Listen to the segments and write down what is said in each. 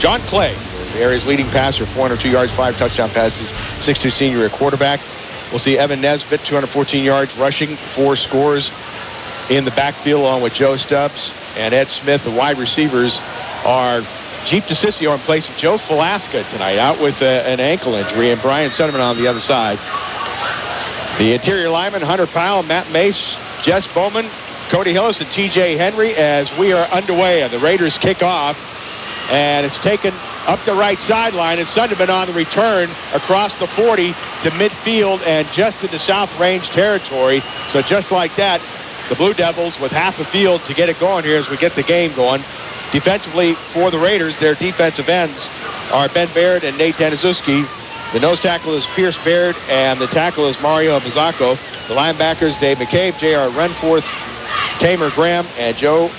John Clay, the area's leading passer, 402 yards, 5 touchdown passes, 6'2" senior at quarterback. We'll see Evan Nesbitt, 214 yards rushing, 4 scores in the backfield, along with Joe Stubbs and Ed Smith. The wide receivers are Jeep DeCiccio in place of Joe Falaska tonight, out with an ankle injury, and Brian Sunderman on the other side. The interior linemen, Hunter Powell, Matt Mace, Jess Bowman, Cody Hillis, and TJ Henry, as we are underway, and the Raiders kick off, and it's taken up the right sideline, and Sunderman on the return across the 40 to midfield and just into South Range territory. So just like that, the Blue Devils with half a field to get it going here as we get the game going. Defensively for the Raiders, their defensive ends are Ben Baird and Nate Daniszewski. The nose tackle is Pierce Baird, and the tackle is Mario Mazzocco. The linebackers, Dave McCabe, J.R. Renforth, Tamer Graham, and Joe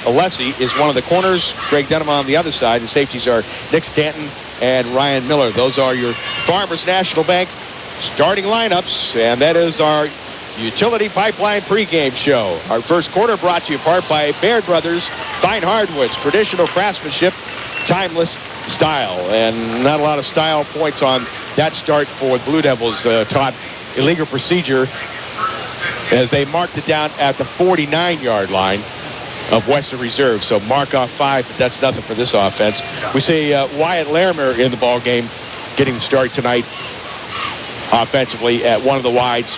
Alessi is one of the corners. Greg Denham on the other side. The safeties are Nick Stanton and Ryan Miller. Those are your Farmers National Bank starting lineups, and that is our Utility Pipeline pregame show. Our first quarter brought to you in part by Baird Brothers, fine hardwoods, traditional craftsmanship, timeless style. And not a lot of style points on that start for the Blue Devils. Todd, illegal procedure as they marked it down at the 49-yard line of Western Reserve. So mark off 5, but that's nothing for this offense. We see Wyatt Larimer in the ball game, getting the start tonight offensively at one of the wides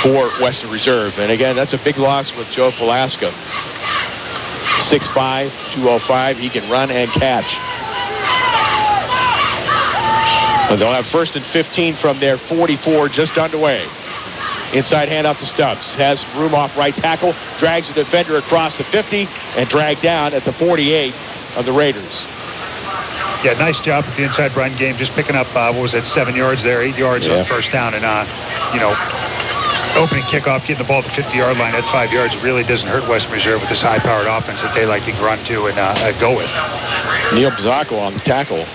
for Western Reserve. And again, that's a big loss with Joe Falaska. 6'5", 205. He can run and catch. And they'll have 1st and 15 from their 44 just underway. Inside handoff to Stubbs. Has room off right tackle. Drags the defender across the 50 and dragged down at the 48 of the Raiders. Yeah, nice job with the inside run game. Just picking up, 7 yards there, 8 yards on first down. And, opening kickoff, getting the ball at the 50-yard line at 5 yards really doesn't hurt Western Reserve with this high-powered offense that they like to run to and go with. Neil Bzako on the tackle,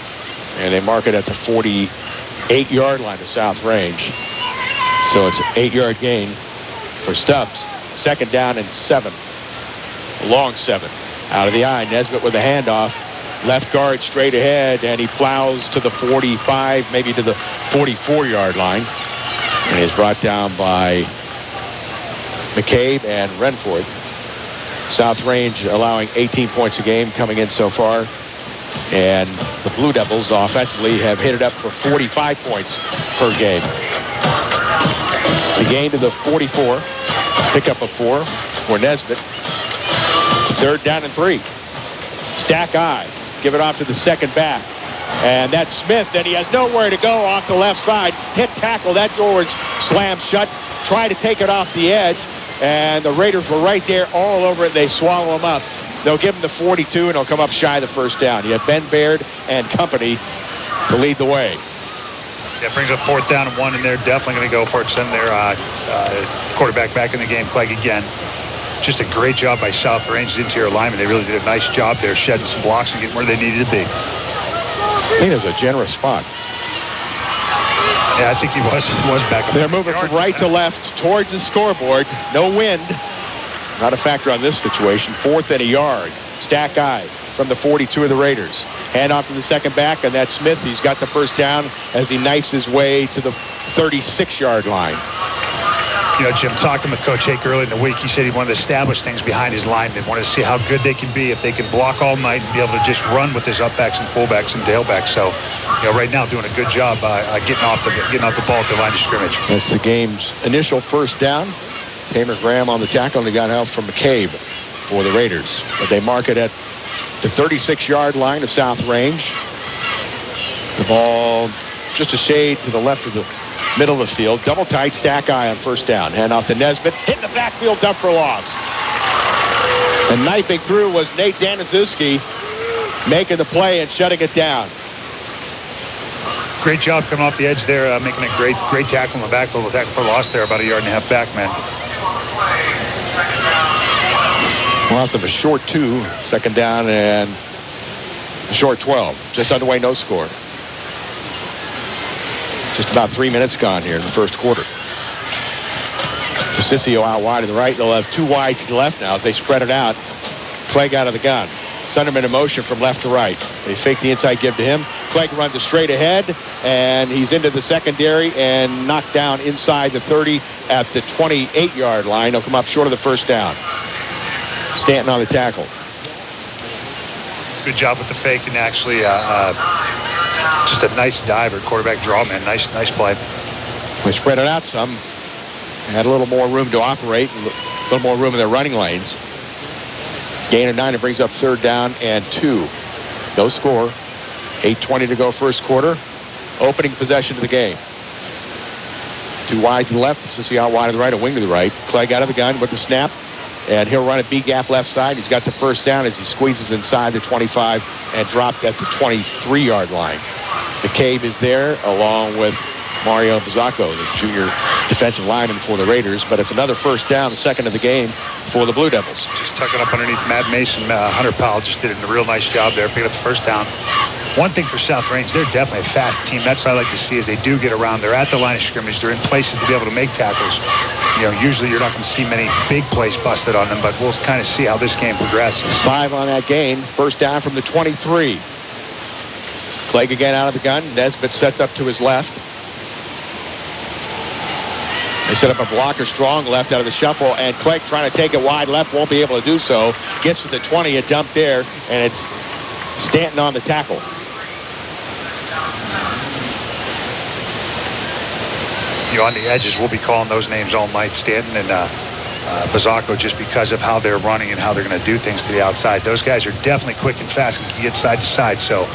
and they mark it at the 48-yard line of South Range. So it's an 8-yard gain for Stubbs. 2nd down and 7. Long 7. Out of the eye, Nesbitt with a handoff. Left guard straight ahead, and he plows to the 45, maybe to the 44-yard line. And he's brought down by McCabe and Renforth. South Range allowing 18 points a game coming in so far. And the Blue Devils offensively have hit it up for 45 points per game. The gain to the 44. Pickup of 4 for Nesbitt. 3rd down and 3. Stack eye. Give it off to the second back. And that's Smith, and he has nowhere to go off the left side. Hit tackle, that door was slammed shut. Try to take it off the edge, and the Raiders were right there all over it. They swallow him up. They'll give him the 42, and he'll come up shy of the 1st down. You have Ben Baird and company to lead the way. That brings up 4th down and 1, and they're definitely going to go for it. Send their quarterback back in the game, Clegg again. Just a great job by South Range's interior lineman. They really did a nice job there, shedding some blocks and getting where they needed to be. I think it was a generous spot. Yeah, I think he was back up. They're moving from right to left towards the scoreboard. No wind. Not a factor on this situation. 4th and a yard. Stack eye from the 42 of the Raiders. Hand off to the second back, and that's Smith. He's got the 1st down as he knifes his way to the 36-yard line. Jim, talking with Coach Hake early in the week, he said he wanted to establish things behind his linemen, wanted to see how good they can be if they can block all night and be able to just run with his upbacks and fullbacks and tailbacks. So, right now doing a good job getting off the ball at the line of scrimmage. That's the game's initial 1st down. Tamer Graham on the tackle, and they got help from McCabe for the Raiders. But they mark it at the 36-yard line of South Range. The ball just a shade to the left of the middle of the field. Double tight, stack eye on 1st down. Hand off to Nesbitt. Hit in the backfield, dump for loss. And knifing through was Nate Daniszewski, making the play and shutting it down. Great job coming off the edge there, making a great tackle in the backfield. The tackle for loss there, about 1.5 yards back, man. Loss of a short 2, 2nd down and a short 12. Just underway, no score. Just about 3 minutes gone here in the 1st quarter. DeCiccio out wide to the right. They'll have 2 wides to the left now as they spread it out. Clegg out of the gun. Sunderman in motion from left to right. They fake the inside give to him. Clegg runs it straight ahead, and he's into the secondary and knocked down inside the 30 at the 28-yard line. He'll come up short of the first down. Stanton on the tackle. Good job with the fake, and actually just a nice dive or quarterback draw, man. Nice play. They spread it out some. Had a little more room to operate, a little more room in their running lanes. Gain of 9, it brings up 3rd down and 2. No score. 8:20 to go first quarter. Opening possession of the game. 2 wides to the left. This is the out wide to the right, a wing to the right. Clegg out of the gun with the snap. And he'll run a B-gap left side. He's got the first down as he squeezes inside the 25 and dropped at the 23-yard line. McCabe is there along with Mario Bazzacco, the junior defensive lineman for the Raiders. But it's another first down, the second of the game for the Blue Devils. Just tucking up underneath Matt Mason. Hunter Powell just did a real nice job there, picking up the first down. One thing for South Range, they're definitely a fast team. That's what I like to see, is they do get around. They're at the line of scrimmage. They're in places to be able to make tackles. You know, usually you're not going to see many big plays busted on them, but we'll kind of see how this game progresses. 5 on that gain. First down from the 23. Clegg again out of the gun. Nesbitt sets up to his left. They set up a blocker strong left out of the shuffle, and Clegg trying to take it wide left, won't be able to do so. Gets to the 20, a dump there, and it's Stanton on the tackle. You know, on the edges, we'll be calling those names all night, Stanton and Bazzacco, just because of how they're running and how they're going to do things to the outside. Those guys are definitely quick and fast and can get side to side, so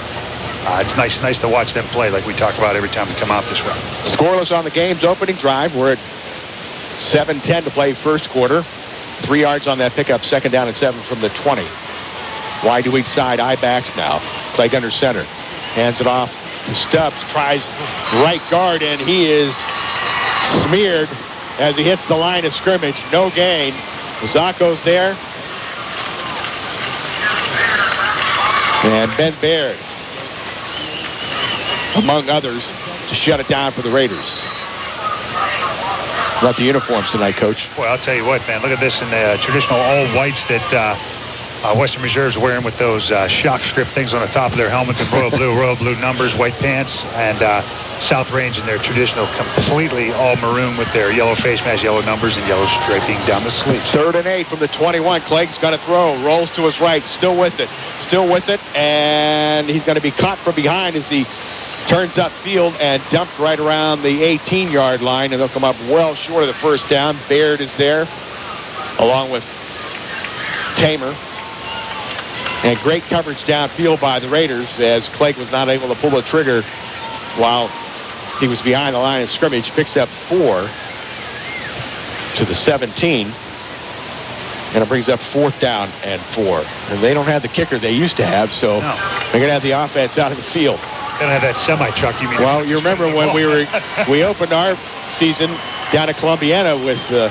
it's nice to watch them play like we talk about every time we come out this way. Scoreless on the game's opening drive. We're at 7:10 to play first quarter. 3 yards on that pickup, 2nd down and 7 from the 20. Wide to each side, I-backs now. Clegg under center. Hands it off to Stubbs. Tries right guard, and he is smeared as he hits the line of scrimmage. No gain. Bazzacco's there. And Ben Baird, among others, to shut it down for the Raiders. About the uniforms tonight, Coach. Well, I'll tell you what, man. Look at this in the traditional all-whites that Western Reserve's wearing with those shock strip things on the top of their helmets and royal blue numbers, white pants, and South Range in their traditional completely all maroon with their yellow face mask, yellow numbers, and yellow striping down the sleeves. 3rd and 8 from the 21. Clegg's going to throw. Rolls to his right. Still with it. And he's going to be caught from behind as he turns upfield and dumped right around the 18-yard line, and they'll come up well short of the first down. Baird is there along with Tamer. And great coverage downfield by the Raiders as Clegg was not able to pull the trigger while he was behind the line of scrimmage. Picks up 4 to the 17. And it brings up 4th down and 4. And they don't have the kicker they used to have, so they're going to have the offense out of the field. Going to have that semi-truck, you mean? Well, you remember when we opened our season down at Columbiana with the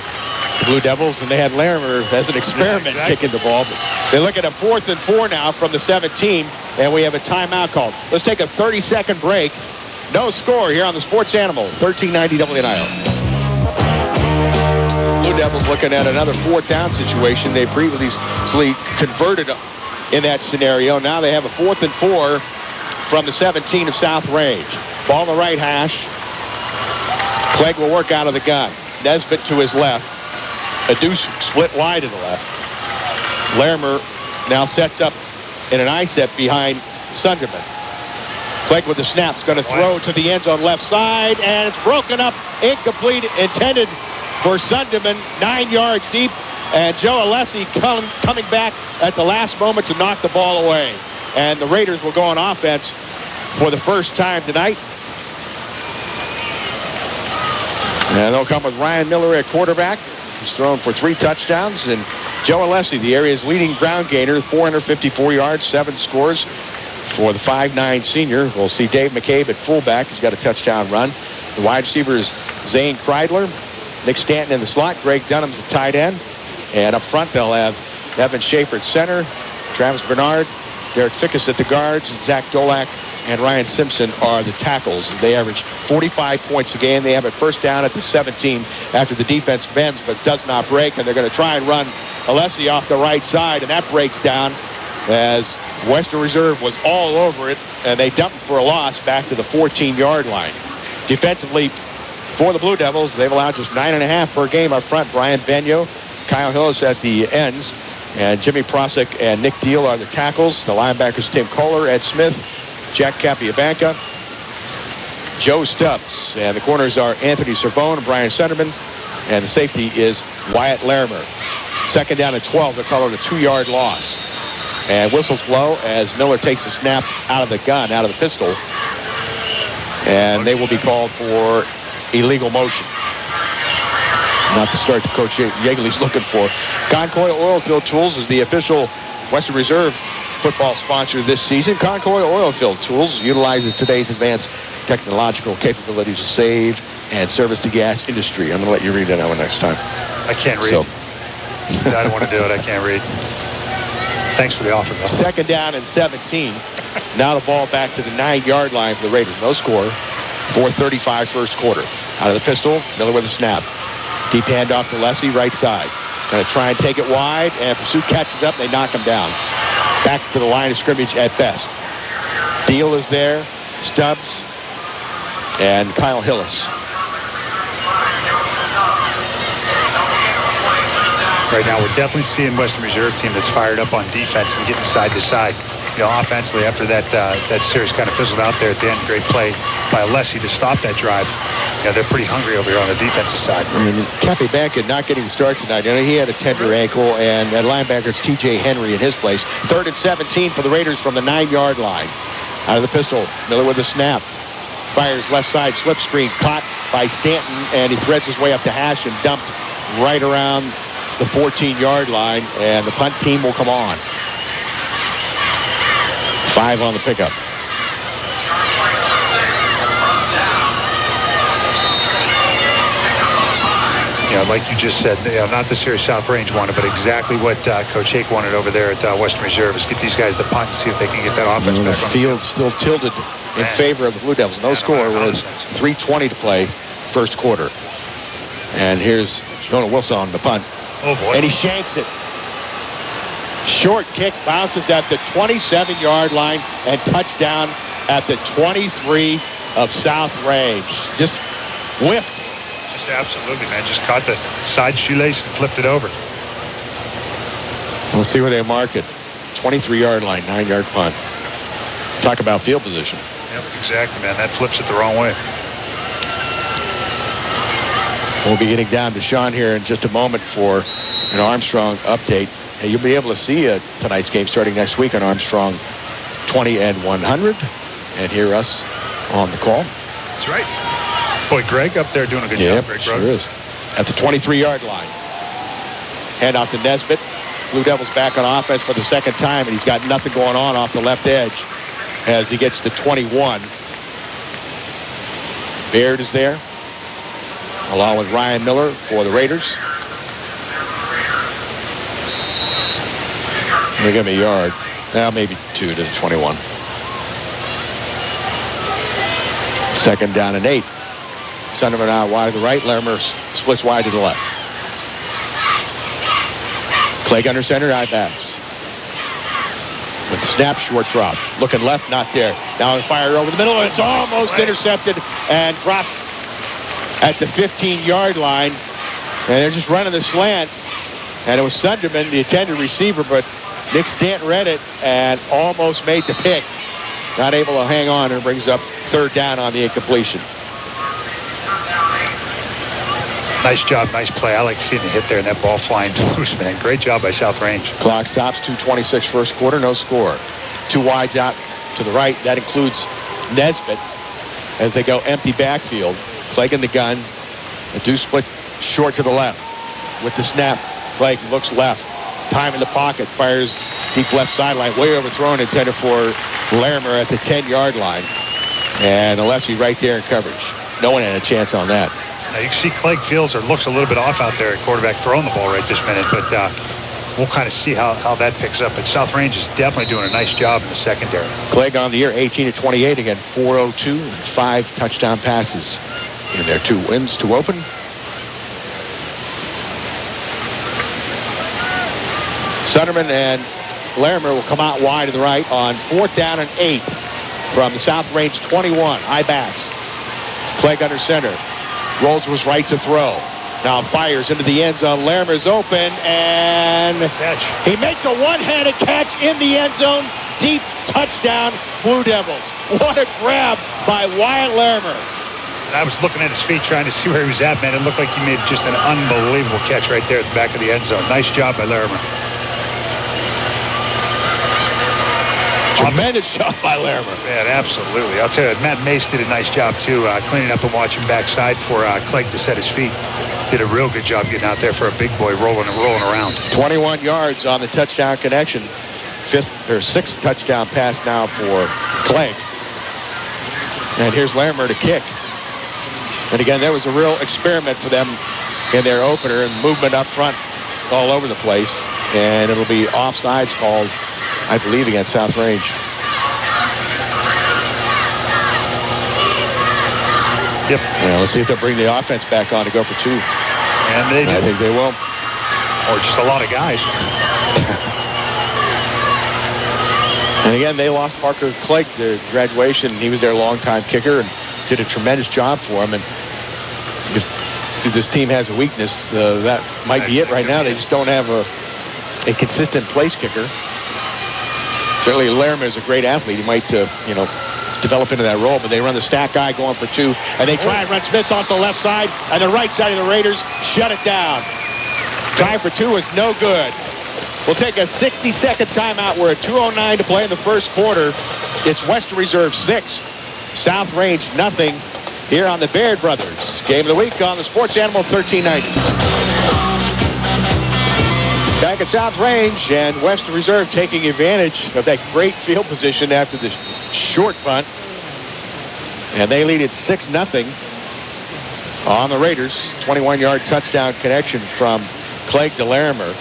Blue Devils, and they had Larimer as an experiment kicking the ball. But they look at a 4th and 4 now from the 17, and we have a timeout called. Let's take a 30-second break. No score here on the Sports Animal, 1390 WNIL. Blue Devils looking at another 4th down situation. They previously converted in that scenario. Now they have a 4th and 4 from the 17 of South Range. Ball on the right hash. Clegg will work out of the gun. Nesbitt to his left. A deuce split wide to the left. Larimer now sets up in an I-set behind Sunderman. Clegg with the snap is going to throw to the end zone left side, and it's broken up, incomplete, intended for Sunderman, 9 yards deep, and Joe Alessi coming back at the last moment to knock the ball away. And the Raiders will go on offense for the first time tonight. And they'll come with Ryan Miller at quarterback. He's thrown for 3 touchdowns. And Joe Alessi, the area's leading ground gainer, 454 yards, 7 scores for the 5'9 senior. We'll see Dave McCabe at fullback. He's got a touchdown run. The wide receivers, Zane Kreidler, Nick Stanton in the slot, Greg Dunham's the tight end. And up front, they'll have Evan Schaefer at center, Travis Bernard, Derek Fickus at the guards, Zach Dolak and Ryan Simpson are the tackles. They average 45 points a game. They have it first down at the 17 after the defense bends but does not break, and they're going to try and run Alessi off the right side, and that breaks down as Western Reserve was all over it, and they dumped for a loss back to the 14-yard line. Defensively, for the Blue Devils, they've allowed just 9.5 per game up front. Brian Benyo, Kyle Hillis at the ends, and Jimmy Prosick and Nick Deal are the tackles. The linebackers, Tim Kohler, Ed Smith, Jack Capiabanca, Joe Stubbs. And the corners are Anthony Cervone and Brian Sunderman. And the safety is Wyatt Larimer. Second down and 12. They're calling a 2-yard loss. And whistles blow as Miller takes the snap out of the gun, out of the pistol. And they will be called for illegal motion. Not the start that Coach Yeagley's looking for. Concoy Oilfield Tools is the official Western Reserve football sponsor this season. Concoy Oilfield Tools utilizes today's advanced technological capabilities to save and service the gas industry. I'm going to let you read that one next time. I can't read. I don't want to do it. I can't read. Thanks for the offer, though. Second down and 17. Now the ball back to the 9-yard line for the Raiders. No score. 4:35 first quarter. Out of the pistol, Miller with a snap. Deep handoff to Lessie, right side. Going to try and take it wide, and Pursuit catches up. They knock him down. Back to the line of scrimmage at best. Deal is there. Stubbs and Kyle Hillis. Right now, we're definitely seeing Western Reserve team that's fired up on defense and getting side to side. You know, offensively, after that series kind of fizzled out there at the end, great play by Alessi to stop that drive. You know, they're pretty hungry over here on the defensive side. I mean, Capiabanca not getting the start tonight. You know, he had a tender ankle, and at linebacker, it's T.J. Henry in his place. 3rd and 17 for the Raiders from the 9-yard line. Out of the pistol, Miller with a snap. Fires left side, slip screen, caught by Stanton, and he threads his way up the hash and dumped right around the 14-yard line, and the punt team will come on. 5 on the pickup. You know, like you just said, you know, not the series South Range wanted, but exactly what Coach Hake wanted over there at Western Reserve is get these guys the punt and see if they can get that offense back on the field. Still tilted in favor of the Blue Devils. No score. Was 3:20 to play first quarter. And here's Jonah Wilson on the punt. Oh, boy. And he shanks it. Short kick bounces at the 27-yard line and touchdown at the 23 of South Range. Just whiffed. Just absolutely, man. Just caught the side shoelace and flipped it over. We'll see where they mark it. 23-yard line, 9-yard punt. Talk about field position. Yep, exactly, man. That flips it the wrong way. We'll be getting down to Sean here in just a moment for an Armstrong update. And you'll be able to see tonight's game starting next week on Armstrong 20 and 100 and hear us on the call. That's right. Boy, Greg up there doing a good job. Greg sure is. At the 23-yard line. Hand off to Nesbitt. Blue Devils back on offense for the second time, and he's got nothing going on off the left edge as he gets to 21. Baird is there, along with Ryan Miller for the Raiders. They give him a yard. Now maybe 2 to the 21. Second down and 8. Sunderman out wide to the right. Larimer splits wide to the left. Clegg under center, eye backs. With the snap, short drop. Looking left, not there. Now a fire over the middle, and it's almost intercepted and dropped at the 15-yard line. And they're just running the slant. And it was Sunderman, the intended receiver, but Nick Stanton read it and almost made the pick. Not able to hang on, and brings up 3rd down on the incompletion. Nice job, nice play. I like seeing the hit there and that ball flying loose, man. Great job by South Range. Clock stops, 2:26 first quarter, no score. 2 wides out to the right. That includes Nesbitt as they go empty backfield. Clegg in the gun. A deuce split short to the left. With the snap, Clegg looks left. Time in the pocket, fires deep left sideline, way overthrown, intended for Larimer at the 10-yard line. And Alessi right there in coverage. No one had a chance on that. Now you can see Clegg feels or looks a little bit off out there at quarterback throwing the ball right this minute, but we'll kind of see how that picks up. But South Range is definitely doing a nice job in the secondary. Clegg on the year, 18 to 28, again, 402 and 5 touchdown passes in their 2 wins to open. Sunderman and Larimer will come out wide to the right on 4th down and 8 from the South Range 21. High backs. Clegg under center. Rolls was right to throw. Now fires into the end zone. Larimer's open, and catch. He makes a one-handed catch in the end zone. Deep touchdown, Blue Devils. What a grab by Wyatt Larimer. And I was looking at his feet trying to see where he was at, man. It looked like he made just an unbelievable catch right there at the back of the end zone. Nice job by Larimer. Tremendous job by Larimer. Man, absolutely. I'll tell you, Matt Mace did a nice job, too, cleaning up and watching backside for Clegg to set his feet. Did a real good job getting out there for a big boy rolling around. 21 yards on the touchdown connection. 6th touchdown pass now for Clegg. And here's Larimer to kick. And again, that was a real experiment for them in their opener, and movement up front all over the place. And it'll be offsides called, I believe, against South Range. Yep. Well, let's see if they'll bring the offense back on to go for 2. And they do. I think they will. Or just a lot of guys. And again, they lost Parker Clegg to graduation. He was their longtime kicker and did a tremendous job for him. And if this team has a weakness, that might be it right now. They just don't have a consistent place kicker. Certainly, Larimer is a great athlete. He might, develop into that role, but they run the stack guy going for 2, and they try and run Smith off the left side, and the right side of the Raiders shut it down. Try for 2 is no good. We'll take a 60-second timeout. We're at 2:09 to play in the first quarter. It's Western Reserve 6, South Range nothing here on the Baird Brothers Game of the Week on the Sports Animal 1390. Back at South Range, and Western Reserve taking advantage of that great field position after the short punt. And they lead it 6-0 on the Raiders. 21-yard touchdown connection from Clegg to Larimer.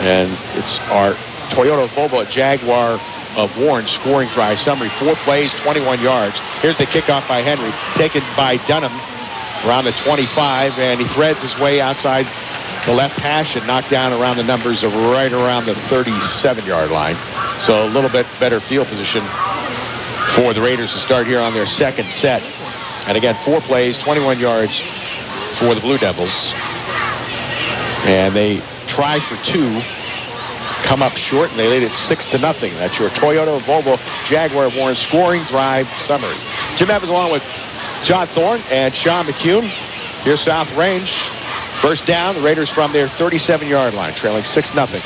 And it's our Toyota Volvo Jaguar of Warren scoring drive summary. 4 plays, 21 yards. Here's the kickoff by Henry, taken by Dunham around the 25, and he threads his way outside the left hash and knocked down around the numbers of right around the 37-yard line. So a little bit better field position for the Raiders to start here on their second set. And again, 4 plays, 21 yards for the Blue Devils. And they try for 2, come up short, and they lead it 6-0. That's your Toyota Volvo Jaguar Warren scoring drive summary. Jim Evans along with John Thorne and Sean McCune. Here's South Range. First down, the Raiders from their 37-yard line, trailing 6-0.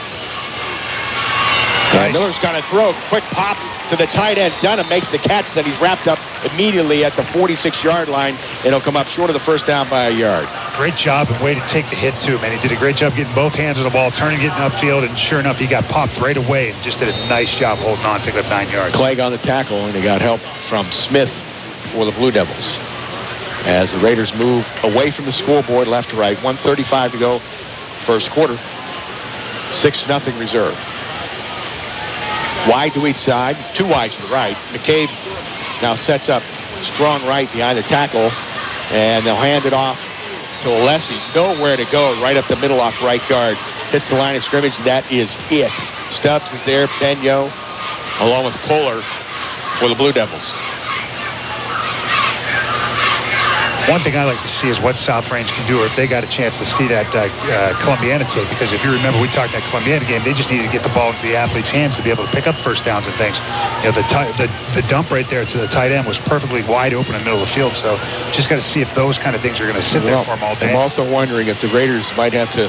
And Miller's going to throw. Quick pop to the tight end. Dunham makes the catch. Then he's wrapped up immediately at the 46-yard line. It'll come up short of the first down by a yard. Great job and way to take the hit, too, man. He did a great job getting both hands on the ball, turning, getting upfield, and sure enough, he got popped right away and just did a nice job holding on, picking up 9 yards. Clegg on the tackle, and he got help from Smith for the Blue Devils. As the Raiders move away from the scoreboard left to right. 1:35 to go, first quarter. 6-0 Reserve. Wide to each side, 2 wide to the right. McCabe now sets up strong right behind the tackle, and they'll hand it off to Alessi. Nowhere to go, right up the middle off right guard. Hits the line of scrimmage, and that is it. Stubbs is there, Benyo, along with Kohler for the Blue Devils. One thing I like to see is what South Range can do, or if they got a chance to see that Columbiana tape, because if you remember, we talked that Columbiana game, they just needed to get the ball into the athlete's hands to be able to pick up first downs and things. You know, the dump right there to the tight end was perfectly wide open in the middle of the field, so just got to see if those kind of things are going to sit there for them all day. I'm also wondering if the Raiders might have to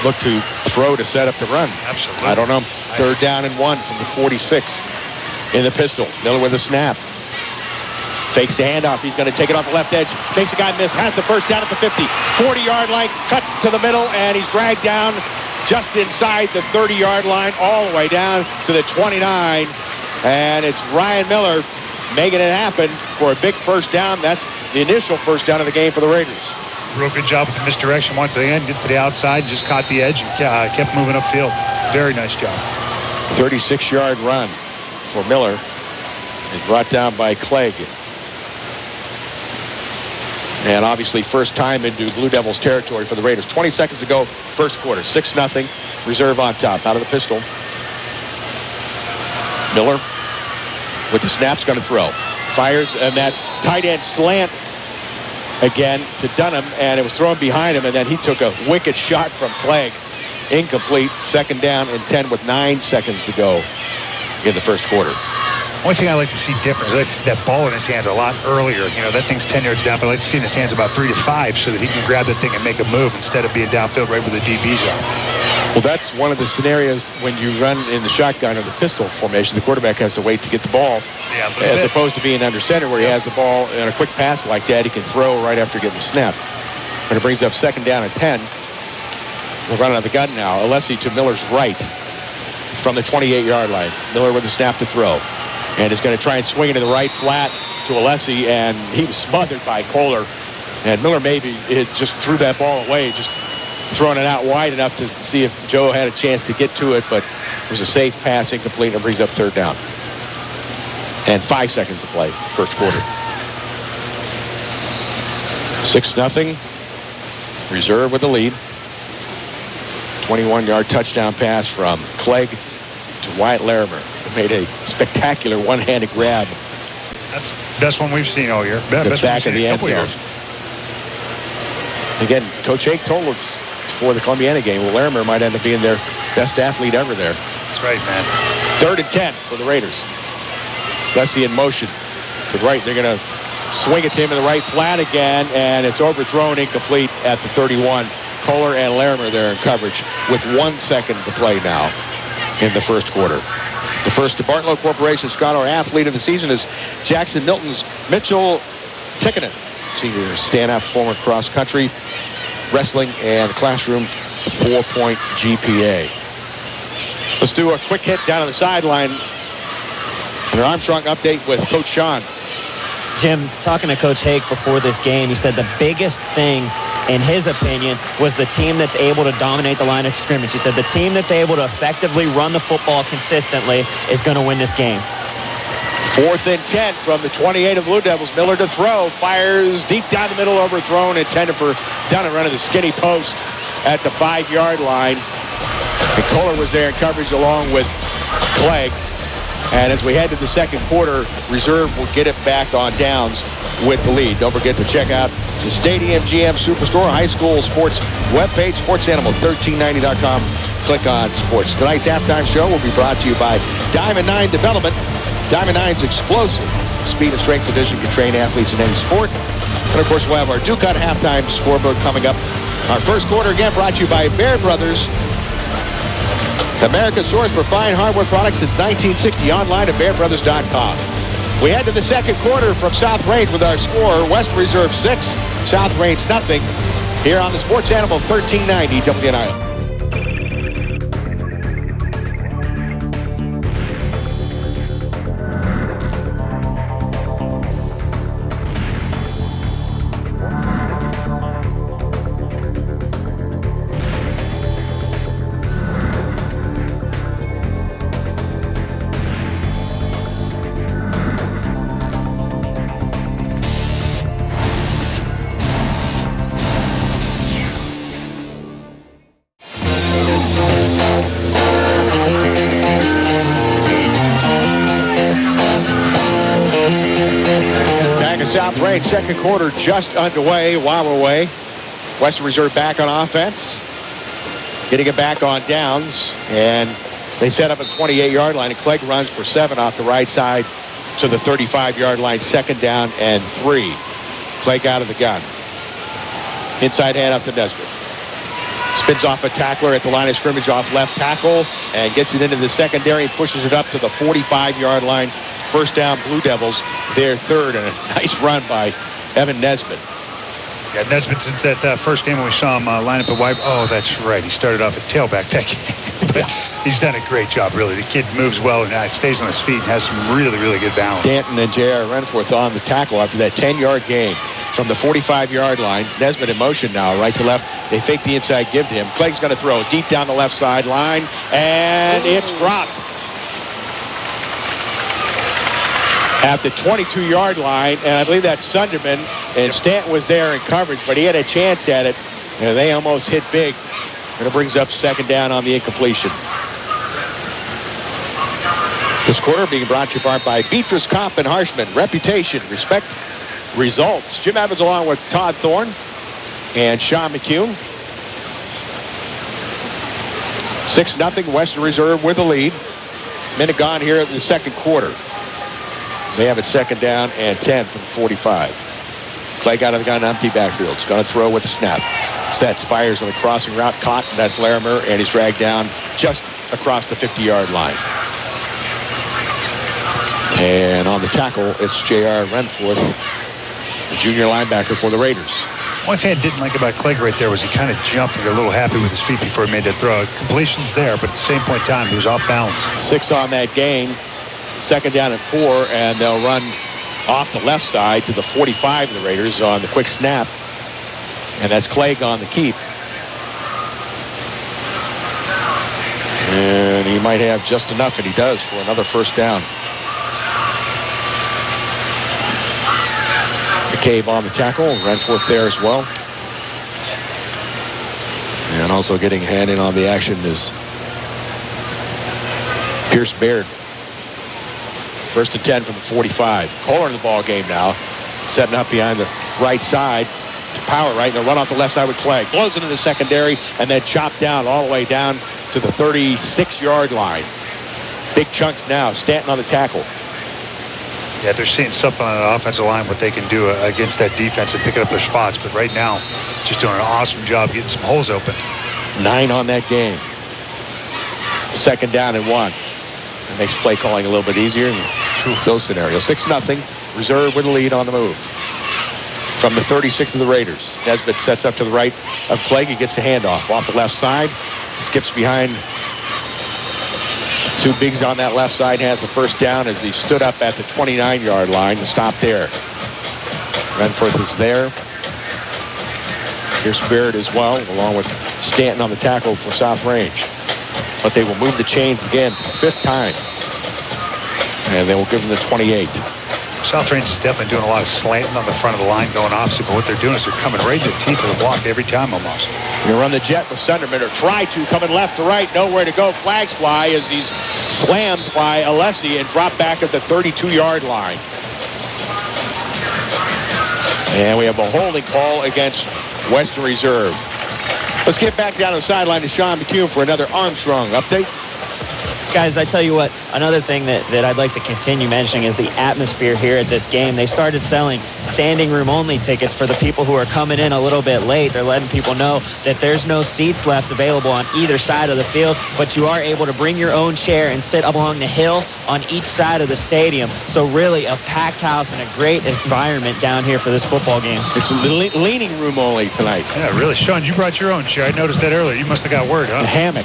look to throw to set up the run. Absolutely. I don't know. 3rd down and 1 from the 46 in the pistol. Miller with a snap. Fakes the handoff. He's going to take it off the left edge. Makes the guy miss. Has the first down at the 50. 40-yard line. Cuts to the middle, and he's dragged down just inside the 30-yard line, all the way down to the 29. And it's Ryan Miller making it happen for a big first down. That's the initial first down of the game for the Raiders. Real good job with the misdirection once again. Get to the outside, just caught the edge, and kept moving upfield. Very nice job. 36-yard run for Miller. Is brought down by Clegg. And obviously first time into Blue Devils territory for the Raiders. 20 seconds to go, first quarter. 6-0. Reserve on top. Out of the pistol. Miller with the snap's going to throw. Fires, and that tight end slant again to Dunham, and it was thrown behind him, and then he took a wicked shot from Clegg. Incomplete. Second down and 10 with 9 seconds to go in the first quarter. Only thing I like to see different is I like to see that ball in his hands a lot earlier. You know, that thing's 10 yards down, but I like to see in his hands about 3 to 5 so that he can grab that thing and make a move instead of being downfield right where the DBs are. Well, that's one of the scenarios when you run in the shotgun or the pistol formation. The quarterback has to wait to get the ball, as opposed to being under center where he has the ball and a quick pass like that he can throw right after getting the snap. And it brings up second down and 10. We're running out of the gun now. Alessi to Miller's right from the 28-yard line. Miller with the snap to throw. And is going to try and swing into the right flat to Alessi, and he was smothered by Kohler. And Miller maybe just threw that ball away, just throwing it out wide enough to see if Joe had a chance to get to it, but it was a safe pass, incomplete, and brings up third down. And 5 seconds to play, first quarter. 6-0. Reserve with the lead. 21-yard touchdown pass from Clegg to Wyatt Larimer. Made a spectacular one-handed grab. That's the best one we've seen all year. The back of the end zone. Again, Coach Hake told us before the Columbiana game, well, Larimer might end up being their best athlete ever there. That's right, man. 3rd and 10 for the Raiders. Leslie in motion. To the right, they're going to swing it to him in the right flat again, and it's overthrown, incomplete at the 31. Kohler and Larimer there in coverage with 1 second to play now in the first quarter. The first Bartlow Corporation Scholar Athlete of the season is Jackson Milton's Mitchell Tikkanen, senior stand-up performer cross country, wrestling, and classroom 4-point GPA. Let's do a quick hit down on the sideline. An Armstrong update with Coach Sean. Jim, talking to Coach Hake before this game, he said the biggest thing, in his opinion, was the team that's able to dominate the line of scrimmage. He said the team that's able to effectively run the football consistently is going to win this game. 4th and 10 from the 28 of Blue Devils. Miller to throw. Fires deep down the middle, overthrown, intended for Dunham running the skinny post at the 5-yard line. And Kohler was there in coverage along with Clegg. And as we head to the second quarter, Reserve will get it back on downs with the lead. Don't forget to check out the Stadium GM Superstore high school sports webpage, sportsanimal1390.com. Click on sports. Tonight's halftime show will be brought to you by Diamond 9 Development. Diamond 9's explosive speed and strength division can train athletes in any sport. And of course, we'll have our Duke Cut halftime scoreboard coming up. Our first quarter again brought to you by Bear Brothers, America's source for fine hardware products since 1960. Online at BearBrothers.com. We head to the second quarter from South Range with our score, West Reserve 6, South Range nothing. Here on the Sports Animal 1390 WNIL. South Range, second quarter just underway while we're away. Western Reserve back on offense. Getting it back on downs. And they set up a 28-yard line. And Clegg runs for 7 off the right side to the 35-yard line. Second down and 3. Clegg out of the gun. Inside hand up to Nesbitt. Spins off a tackler at the line of scrimmage off left tackle. And gets it into the secondary. And pushes it up to the 45-yard line. First down, Blue Devils, their third, and a nice run by Evan Nesbitt. Yeah, Nesbitt, since that first game when we saw him line up at wide. Oh, that's right. He started off at tailback that game. But he's done a great job, really. The kid moves well and stays on his feet and has some really, really good balance. Danton and J.R. Renforth on the tackle after that 10-yard gain from the 45-yard line. Nesbitt in motion now, right to left. They fake the inside give to him. Clegg's going to throw deep down the left sideline, and it's dropped. At the 22-yard line, and I believe that's Sunderman. And Stanton was there in coverage, but he had a chance at it, and they almost hit big. And it brings up second down on the incompletion. This quarter being brought to you by Beatrice, Kopp, and Harshman. Reputation, respect, results. Jim Evans along with Todd Thorne and Sean McCune. 6-0 Western Reserve with the lead. Minute gone here in the second quarter. They have it second down and 10 from 45. Clegg out of the gun, empty backfield. It's going to throw with the snap. Sets, fires on the crossing route. Caught, and that's Larimer, and he's dragged down just across the 50-yard line. And on the tackle, it's J.R. Renforth, the junior linebacker for the Raiders. One thing I didn't like about Clegg right there was he kind of jumped and got a little happy with his feet before he made that throw. Completion's there, but at the same point in time, he was off balance. 6 on that gain. Second down and 4, and they'll run off the left side to the 45 of the Raiders on the quick snap. And that's Clegg on the keep. And he might have just enough, and he does, for another first down. McCabe on the tackle. Renforth there as well. And also getting a hand in on the action is Pierce Baird. First and 10 from the 45. Kohler in the ball game now. Setting up behind the right side to power right. And they'll run off the left side with Clegg. Blows into the secondary and then chopped down all the way down to the 36-yard line. Big chunks now. Stanton on the tackle. Yeah, they're seeing something on the offensive line, what they can do against that defense and picking up their spots. But right now, just doing an awesome job getting some holes open. 9 on that game. Second down and 1. It makes play calling a little bit easier in those scenarios. 6-0. Reserve with the lead on the move. From the 36 of the Raiders. Nesbitt sets up to the right of Clegg. He gets the handoff off the left side. Skips behind two bigs on that left side. Has the first down as he stood up at the 29-yard line to stop there. Renforth is there. Here's Baird as well, along with Stanton on the tackle for South Range. But they will move the chains again for the 5th time. And they will give them the 28. South Range is definitely doing a lot of slanting on the front of the line going opposite, but what they're doing is they're coming right to the teeth of the block every time almost. You run the jet with Sunderman, or try to, coming left to right, nowhere to go. Flags fly as he's slammed by Alessi and dropped back at the 32-yard line. And we have a holding call against Western Reserve. Let's get back down to the sideline to Sean McCune for another Armstrong update. Guys, I tell you what, another thing that I'd like to continue mentioning is the atmosphere here at this game. They started selling standing room only tickets for the people who are coming in a little bit late. They're letting people know that there's no seats left available on either side of the field, but you are able to bring your own chair and sit along the hill on each side of the stadium. So really a packed house and a great environment down here for this football game. It's leaning room only tonight. Yeah, really. Sean, you brought your own chair. I noticed that earlier. You must have got word, huh? The hammock.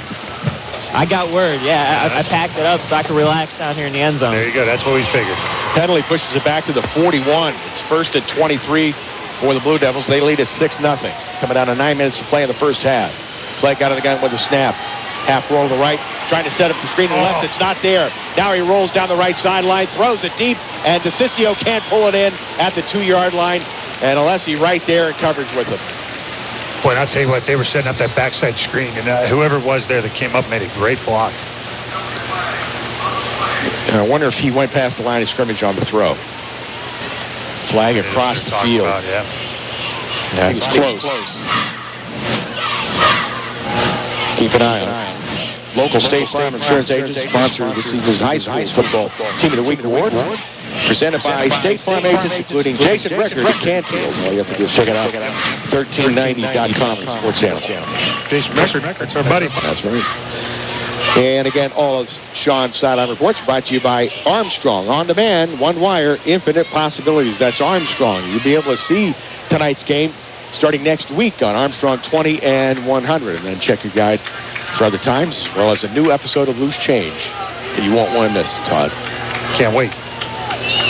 I got word, yeah. I packed it up so I could relax down here in the end zone. There you go. That's what we figured. Penalty pushes it back to the 41. It's first and 23 for the Blue Devils. They lead at 6-0. Coming down to 9 minutes to play in the first half. Clegg got of the gun with a snap. Half roll to the right. Trying to set up the screen to the left. It's not there. Now he rolls down the right sideline. Throws it deep. And DeCiccio can't pull it in at the 2-yard line. And Alessi right there in coverage with him. Boy, I'll tell you what, they were setting up that backside screen, and whoever it was there that came up made a great block. And I wonder if he went past the line of scrimmage on the throw. Flag across the field. About, yeah, he was close. Keep an eye on it. Local State Farm Insurance Agency sponsor this season's high school football Team of the Week award. Presented by State Farm agents, including Jason Brecker at Canfield. All you have to do is check it out. 1390.com Sports Channel. Jason Brecker, that's our buddy. That's right. And again, all of Sean's sideline reports brought to you by Armstrong. On demand, one wire, infinite possibilities. That's Armstrong. You'll be able to see tonight's game starting next week on Armstrong 20 and 100. And then check your guide for other times, as well as a new episode of Loose Change that you won't want to miss, Todd. Can't wait.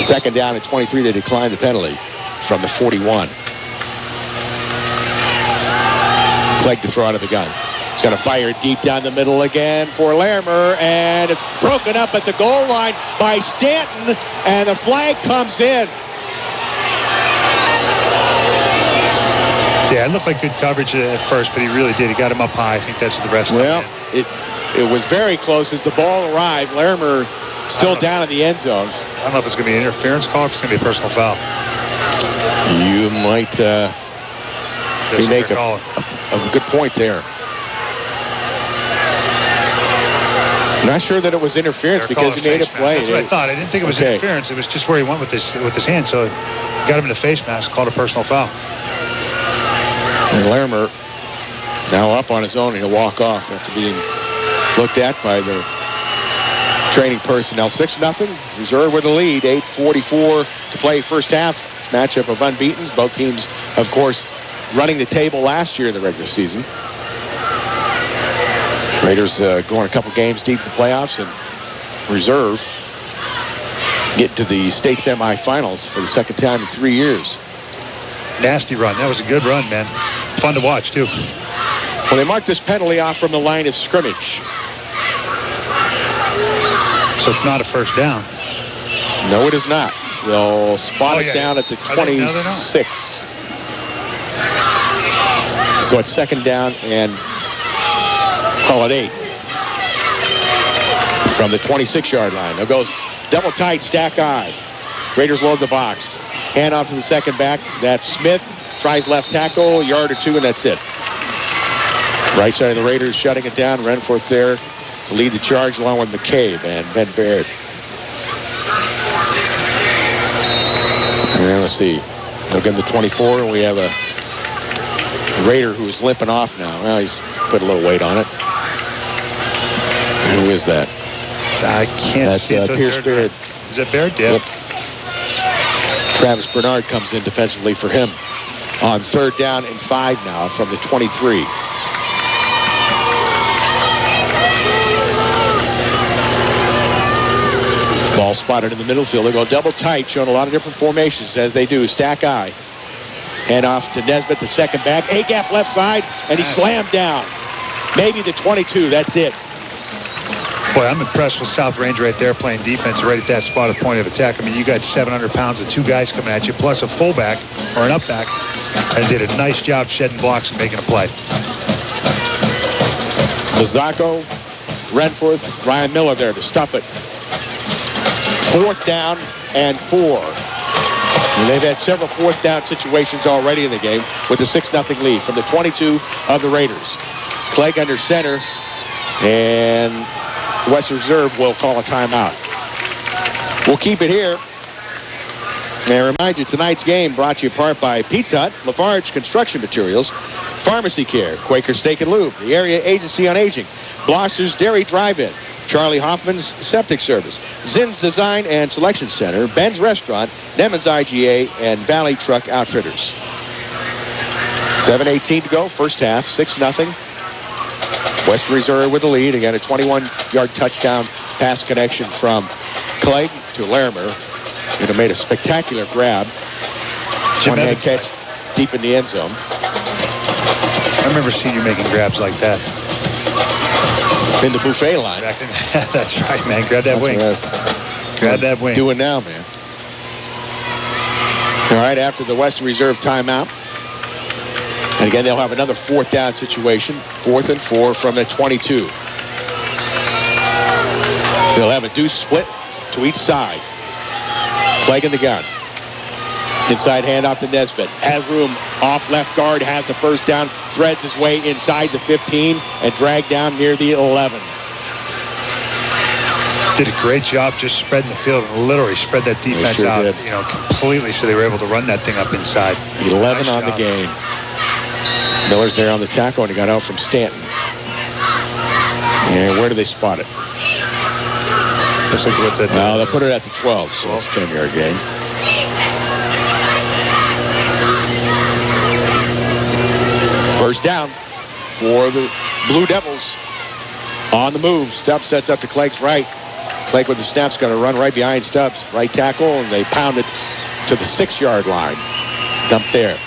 Second down at 23, they declined the penalty from the 41. Clegg to throw out of the gun. He's going to fire deep down the middle again for Larimer, and it's broken up at the goal line by Stanton, and the flag comes in. Yeah, it looked like good coverage at first, but he really did. He got him up high. I think that's what the rest. Well, it was very close as the ball arrived. Larimer still down in the end zone. I don't know if it's going to be an interference call or if it's going to be a personal foul. You might make a good point there. I'm not sure that it was interference because he made a play. That's what I thought. I didn't think it was interference. It was just where he went with his hand. So got him in the face mask, called a personal foul. And Larimer now up on his own, and he'll walk off after being looked at by the training personnel. 6-0. Missouri with the lead. 8:44 to play first half. This matchup of unbeatens. Both teams, of course, running the table last year in the regular season. Raiders going a couple games deep in the playoffs, and Reserve get to the state semifinals for the second time in 3 years. Nasty run. That was a good run, man. Fun to watch, too. Well, they marked this penalty off from the line of scrimmage. So it's not a first down. No, it is not. They'll spot it down at the 26. So it's second down and call it 8. From the 26-yard line. Now goes double tight, stack I. Raiders load the box. Hand off to the second back. That's Smith. Tries left tackle, yard or two, and that's it. Right side of the Raiders shutting it down. Renforth there to lead the charge along with McCabe and Ben Baird. And let's see. They'll get the 24, and we have a Raider who's limping off now. Well, he's put a little weight on it. Who is that? I can't see it. That's Pierce Baird. Is it Baird? Yeah. Yep. Travis Bernard comes in defensively for him on third down and 5 now from the 23. Ball spotted in the middle field. They go double tight, showing a lot of different formations as they do. Stack I. Hand off to Nesbitt, the second back. A-gap left side, and he slammed down. Maybe the 22. That's it. Boy, I'm impressed with South Range right there playing defense right at that spot at point of attack. I mean, you got 700 pounds and 2 guys coming at you, plus a fullback or an up back, and did a nice job shedding blocks and making a play. Mazzacco, Renforth, Ryan Miller there to stuff it. 4th down and 4. And they've had several 4th down situations already in the game with the 6-0 lead from the 22 of the Raiders. Clegg under center, and West Reserve will call a timeout. We'll keep it here. And I remind you, tonight's game brought to you apart by Pizza Hut, Lafarge Construction Materials, Pharmacy Care, Quaker Steak and Lube, the Area Agency on Aging, Blosser's Dairy Drive-In, Charlie Hoffman's Septic Service, Zinn's Design and Selection Center, Ben's Restaurant, Nemmons IGA, and Valley Truck Outfitters. 7:18 to go, first half, 6-0. West Reserve with the lead. Again, a 21-yard touchdown pass connection from Clegg to Larimer. And it made a spectacular grab. One-hand catch deep in the end zone. I remember seeing you making grabs like that. In the buffet line. That's right, man. Grab that wing. Grab that wing. Doing now, man. All right, after the West Reserve timeout. And again, they'll have another 4th down situation. 4th and 4 from the 22. They'll have a deuce split to each side. Clegg in the gun. Inside handoff to Nesbitt. Has room off left guard. Has the first down. Threads his way inside the 15 and dragged down near the 11. Did a great job just spreading the field and literally spread that defense out, you know, completely, so they were able to run that thing up inside. 11 on the game. Miller's there on the tackle, and he got out from Stanton. And where do they spot it? Looks like what's that? No, they'll put it at the 12, so it's a 10-yard gain. First down for the Blue Devils. On the move. Stubbs sets up to Clegg's right. Clegg with the snap's going to run right behind Stubbs. Right tackle, and they pound it to the 6-yard line. Dump there.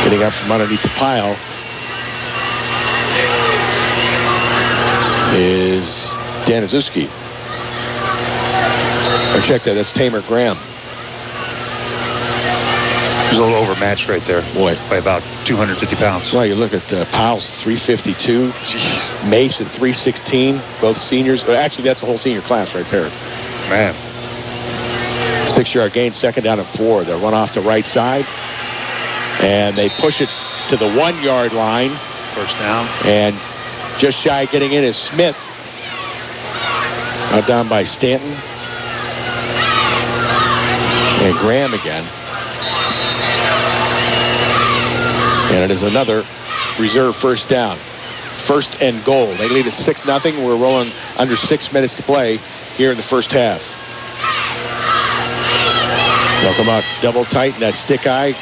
Getting up from underneath the pile is Daniszewski. Or check that, that's Tamer Graham. He's a little overmatched right there. Boy. By about 250 pounds. Well, you look at Powell's 352. Jeez. Mace at 316. Both seniors. Actually, that's the whole senior class right there. Man. 6-yard gain, second down and 4. They'll run off the right side. And they push it to the 1-yard line. First down. And just shy of getting in is Smith. Out down by Stanton. And Graham again. And it is another reserve first down. First and goal. They lead at 6-0. We're rolling under 6 minutes to play here in the first half. They'll come out double tight in that stick eye.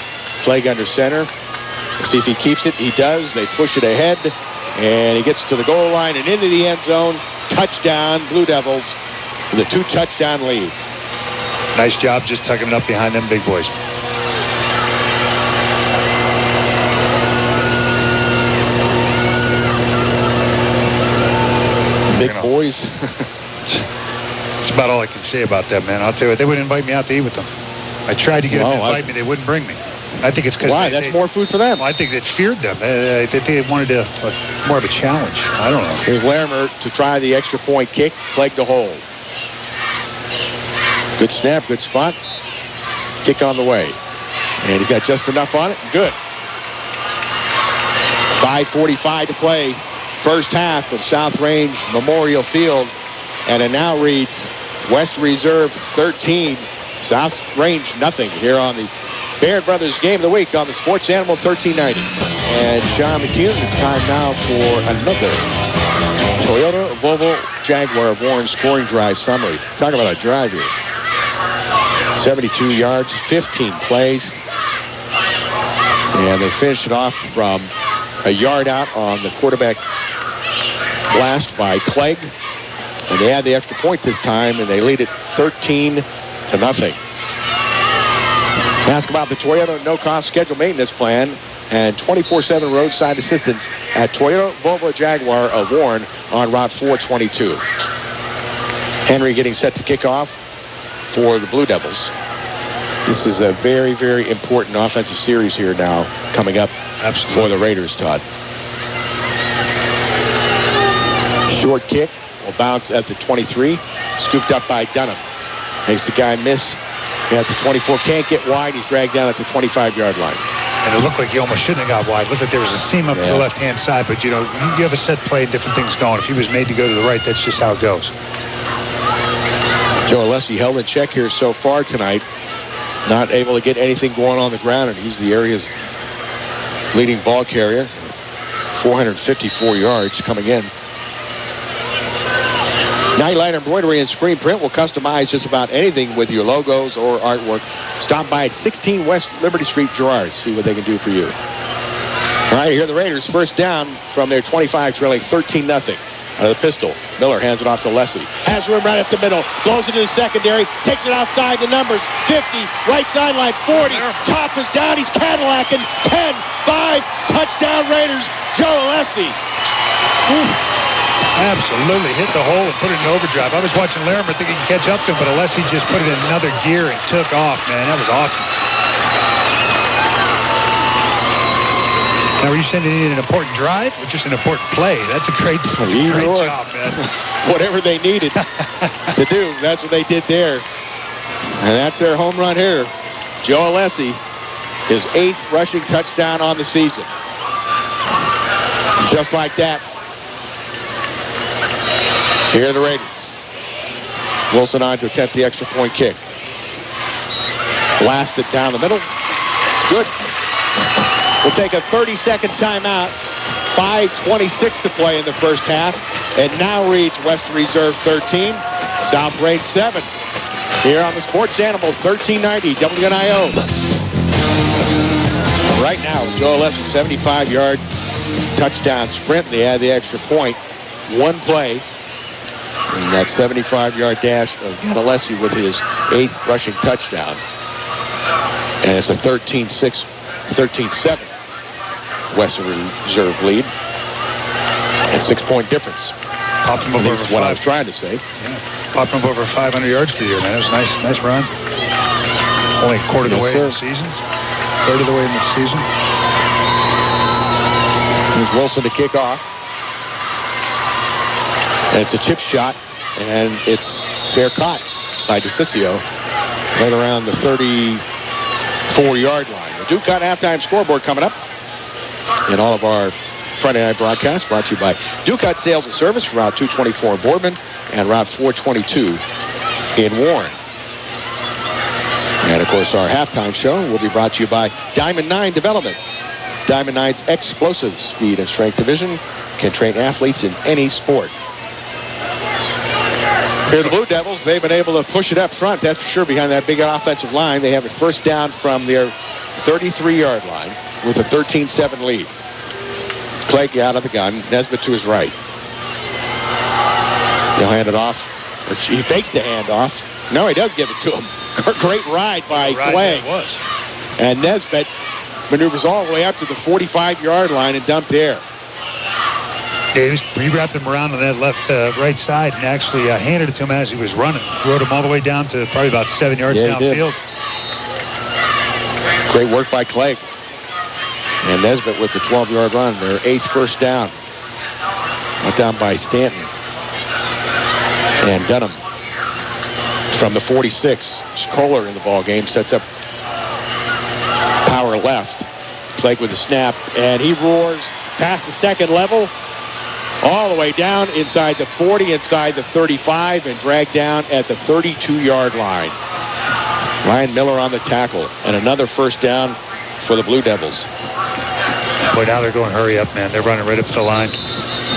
Flag under center. Let's see if he keeps it. He does. They push it ahead. And he gets to the goal line and into the end zone. Touchdown, Blue Devils, with a 2-touchdown lead. Nice job just tucking it up behind them big boys. Big boys. That's about all I can say about that, man. I'll tell you what, they wouldn't invite me out to eat with them. I tried to get them to invite me. They wouldn't bring me. I think it's because... Why? That's more food for them. Well, I think it feared them. They wanted more of a challenge. I don't know. Here's Larimer to try the extra point kick. Clegg to hold. Good snap, good spot. Kick on the way. And he's got just enough on it. Good. 5:45 to play. First half from South Range Memorial Field. And it now reads West Reserve 13. South Range nothing here on the Baird Brothers Game of the Week on the Sports Animal 1390. And Sean McCune, it's time now for another Toyota, Volvo, Jaguar of Warren scoring drive summary. Talk about a drive here. 72 yards, 15 plays. And they finished it off from a yard out on the quarterback blast by Clegg. And they had the extra point this time, and they lead it 13-0. Ask about the Toyota no-cost schedule maintenance plan and 24/7 roadside assistance at Toyota, Volvo, Jaguar of Warren on Route 422. Henry getting set to kick off for the Blue Devils. This is a very, very important offensive series here now coming up for the Raiders, Todd. Short kick will bounce at the 23. Scooped up by Dunham. Makes the guy miss at the 24. Can't get wide. He's dragged down at the 25-yard line. And it looked like he almost shouldn't have got wide. Looked like there was a seam up to the left-hand side. But, you know, you have a set play and different things going. If he was made to go to the right, that's just how it goes. Joe Alessi held in check here so far tonight. Not able to get anything going on the ground. And he's the area's leading ball carrier. 454 yards coming in. Nightlight Embroidery and Screen Print will customize just about anything with your logos or artwork. Stop by at 16 West Liberty Street, Girard. See what they can do for you. All right, here are the Raiders. First down from their 25, trailing 13-0. Out of the pistol. Miller hands it off to Lessie. Has room right up the middle. Blows into the secondary. Takes it outside the numbers. 50. Right sideline. 40. Top is down. He's Cadillacing. 10. 5. Touchdown Raiders. Joe Alessi. Absolutely hit the hole and put it in overdrive. I was watching Larimer thinking he could catch up to him, but Alessi just put it in another gear and took off, man. That was awesome. Now, were you saying they needed an important drive or just an important play? That's a great job, man. Whatever they needed to do, that's what they did there. And that's their home run here. Joe Alessi, his 8th rushing touchdown on the season. Just like that. Here are the Raiders. Wilson on to attempt the extra point kick. Blasted down the middle. Good. We'll take a 30-second timeout. 5:26 to play in the first half. And now reads West Reserve 13, South Range 7. Here on the Sports Animal 1390 WNIO. Right now, Joe Alessi, 75-yard touchdown sprint. They add the extra point. One play. And that 75-yard dash of Alessi with his 8th rushing touchdown. And it's a 13-6, 13-7 West Reserve lead. And 6-point difference. Popped him over what I was trying to say. Yeah. Popped him over 500 yards for the year, man. That was a nice run. Only a quarter of the way of the season. third of the way in the season. Here's Wilson to kick off. And it's a chip shot, and it's fair caught by DeCiccio right around the 34-yard line. The Duke Cut halftime scoreboard coming up. And all of our Friday night broadcasts brought to you by Duke Cut Sales and Service from Route 224 in Boardman and Route 422 in Warren. And, of course, our halftime show will be brought to you by Diamond 9 Development. Diamond 9's explosive speed and strength division can train athletes in any sport. Here are the Blue Devils. They've been able to push it up front, that's for sure, behind that big offensive line. They have a first down from their 33-yard line with a 13-7 lead. Clegg out of the gun. Nesbitt to his right. He'll hand it off. He fakes the handoff. No, he does give it to him. Great ride by Clegg. And Nesbitt maneuvers all the way up to the 45-yard line and dumped there. Yeah, he wrapped him around on that right side and actually handed it to him as he was running. Rode him all the way down to probably about 7 yards downfield. Great work by Clegg. And Nesbitt with the 12-yard run, their 8th first down. Went down by Stanton. And Dunham from the 46. Kohler in the ball game sets up power left. Clegg with the snap, and he roars past the second level, all the way down inside the 40, inside the 35, and dragged down at the 32-yard line. Ryan Miller on the tackle, and another first down for the Blue Devils. Boy, now they're going hurry up, man. They're running right up to the line.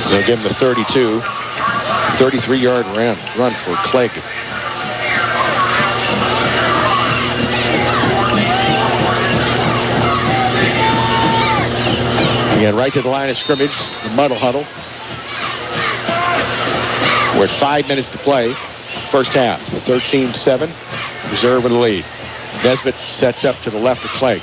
They'll give him the 32. 33-yard run for Clegg. Again, right to the line of scrimmage, the muddle huddle. We're 5 minutes to play, first half. 13-7, Reserve with the lead. Nesbitt sets up to the left of Clegg.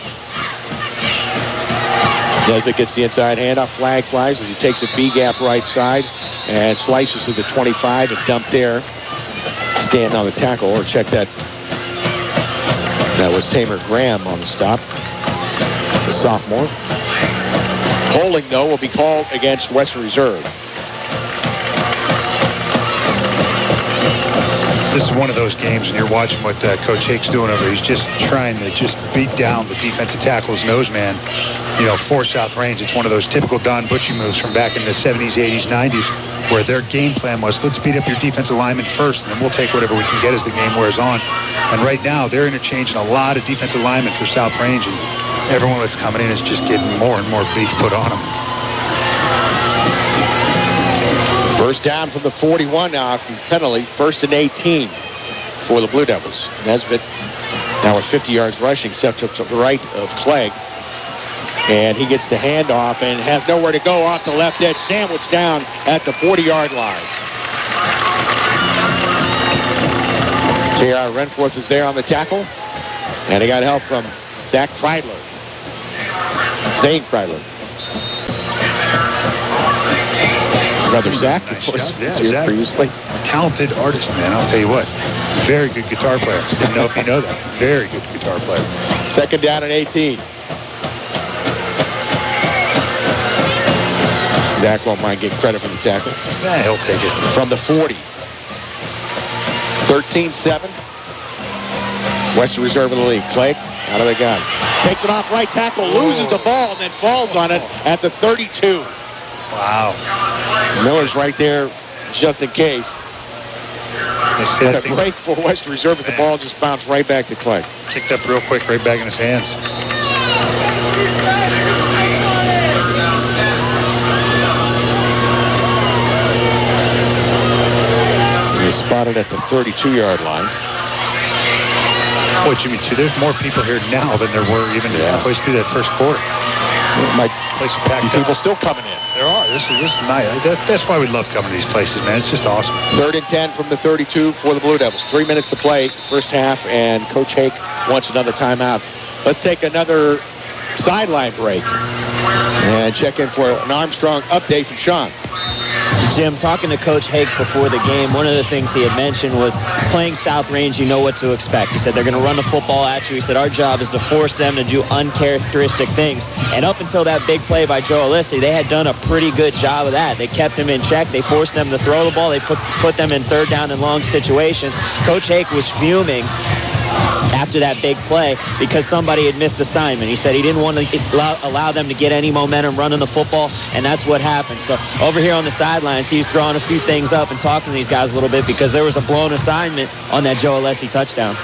Nesbitt gets the inside handoff, flag flies as he takes a B-gap right side and slices to the 25 and dumped there. Stanton on the tackle, or check that. That was Tamer Graham on the stop, the sophomore. Holding, though, will be called against Western Reserve. This is one of those games, and you're watching what Coach Hake's doing over there. He's just trying to just beat down the defensive tackle's nose man. You know, force out range. It's one of those typical Don Butchie moves from back in the 70s, 80s, 90s, where their game plan was, let's beat up your defensive lineman first, and then we'll take whatever we can get as the game wears on. And right now, they're interchanging a lot of defensive linemen for South Range, and everyone that's coming in is just getting more and more beef put on them. First down from the 41 now after the penalty. 1st and 18 for the Blue Devils. Nesbitt now with 50 yards rushing, steps up to the right of Clegg. And he gets the handoff and has nowhere to go off the left edge. Sandwiched down at the 40-yard line. J.R. Renforth is there on the tackle. And he got help from Zach Kreidler. Zane Kreidler. Brother Zach, of course, yeah, here Zach, previously. Talented artist, man. I'll tell you what. Very good guitar player. Didn't know if you know that. Very good guitar player. 2nd down and 18. Zach won't mind getting credit for the tackle. Yeah, he'll take it. From the 40. 13-7. Western Reserve in the lead. Clegg out of the gun. Takes it off right tackle, loses the ball, and then falls on it at the 32. Wow. Miller's right there just in case. What a break for Western Reserve, but the ball just bounced right back to Clegg. Kicked up real quick, right back in his hands. He's spotted at the 32-yard line. Boy, Jimmy, too, there's more people here now than there were even halfway through that first quarter. Might place is packed people up. still coming in. There are. This is nice. That's why we love coming to these places, man. It's just awesome. 3rd and 10 from the 32 for the Blue Devils. 3 minutes to play, first half, and Coach Hake wants another timeout. Let's take another sideline break and check in for an Armstrong update from Sean. Jim, talking to Coach Hake before the game, one of the things he had mentioned was playing South Range, you know what to expect. He said they're going to run the football at you. He said our job is to force them to do uncharacteristic things. And up until that big play by Joe Alissi, they had done a pretty good job of that. They kept him in check. They forced them to throw the ball. They put them in third down and long situations. Coach Hake was fuming after that big play because somebody had missed assignment. He said he didn't want to allow them to get any momentum running the football, and that's what happened. So over here on the sidelines, he's drawing a few things up and talking to these guys a little bit because there was a blown assignment on that Joe Alissi touchdown.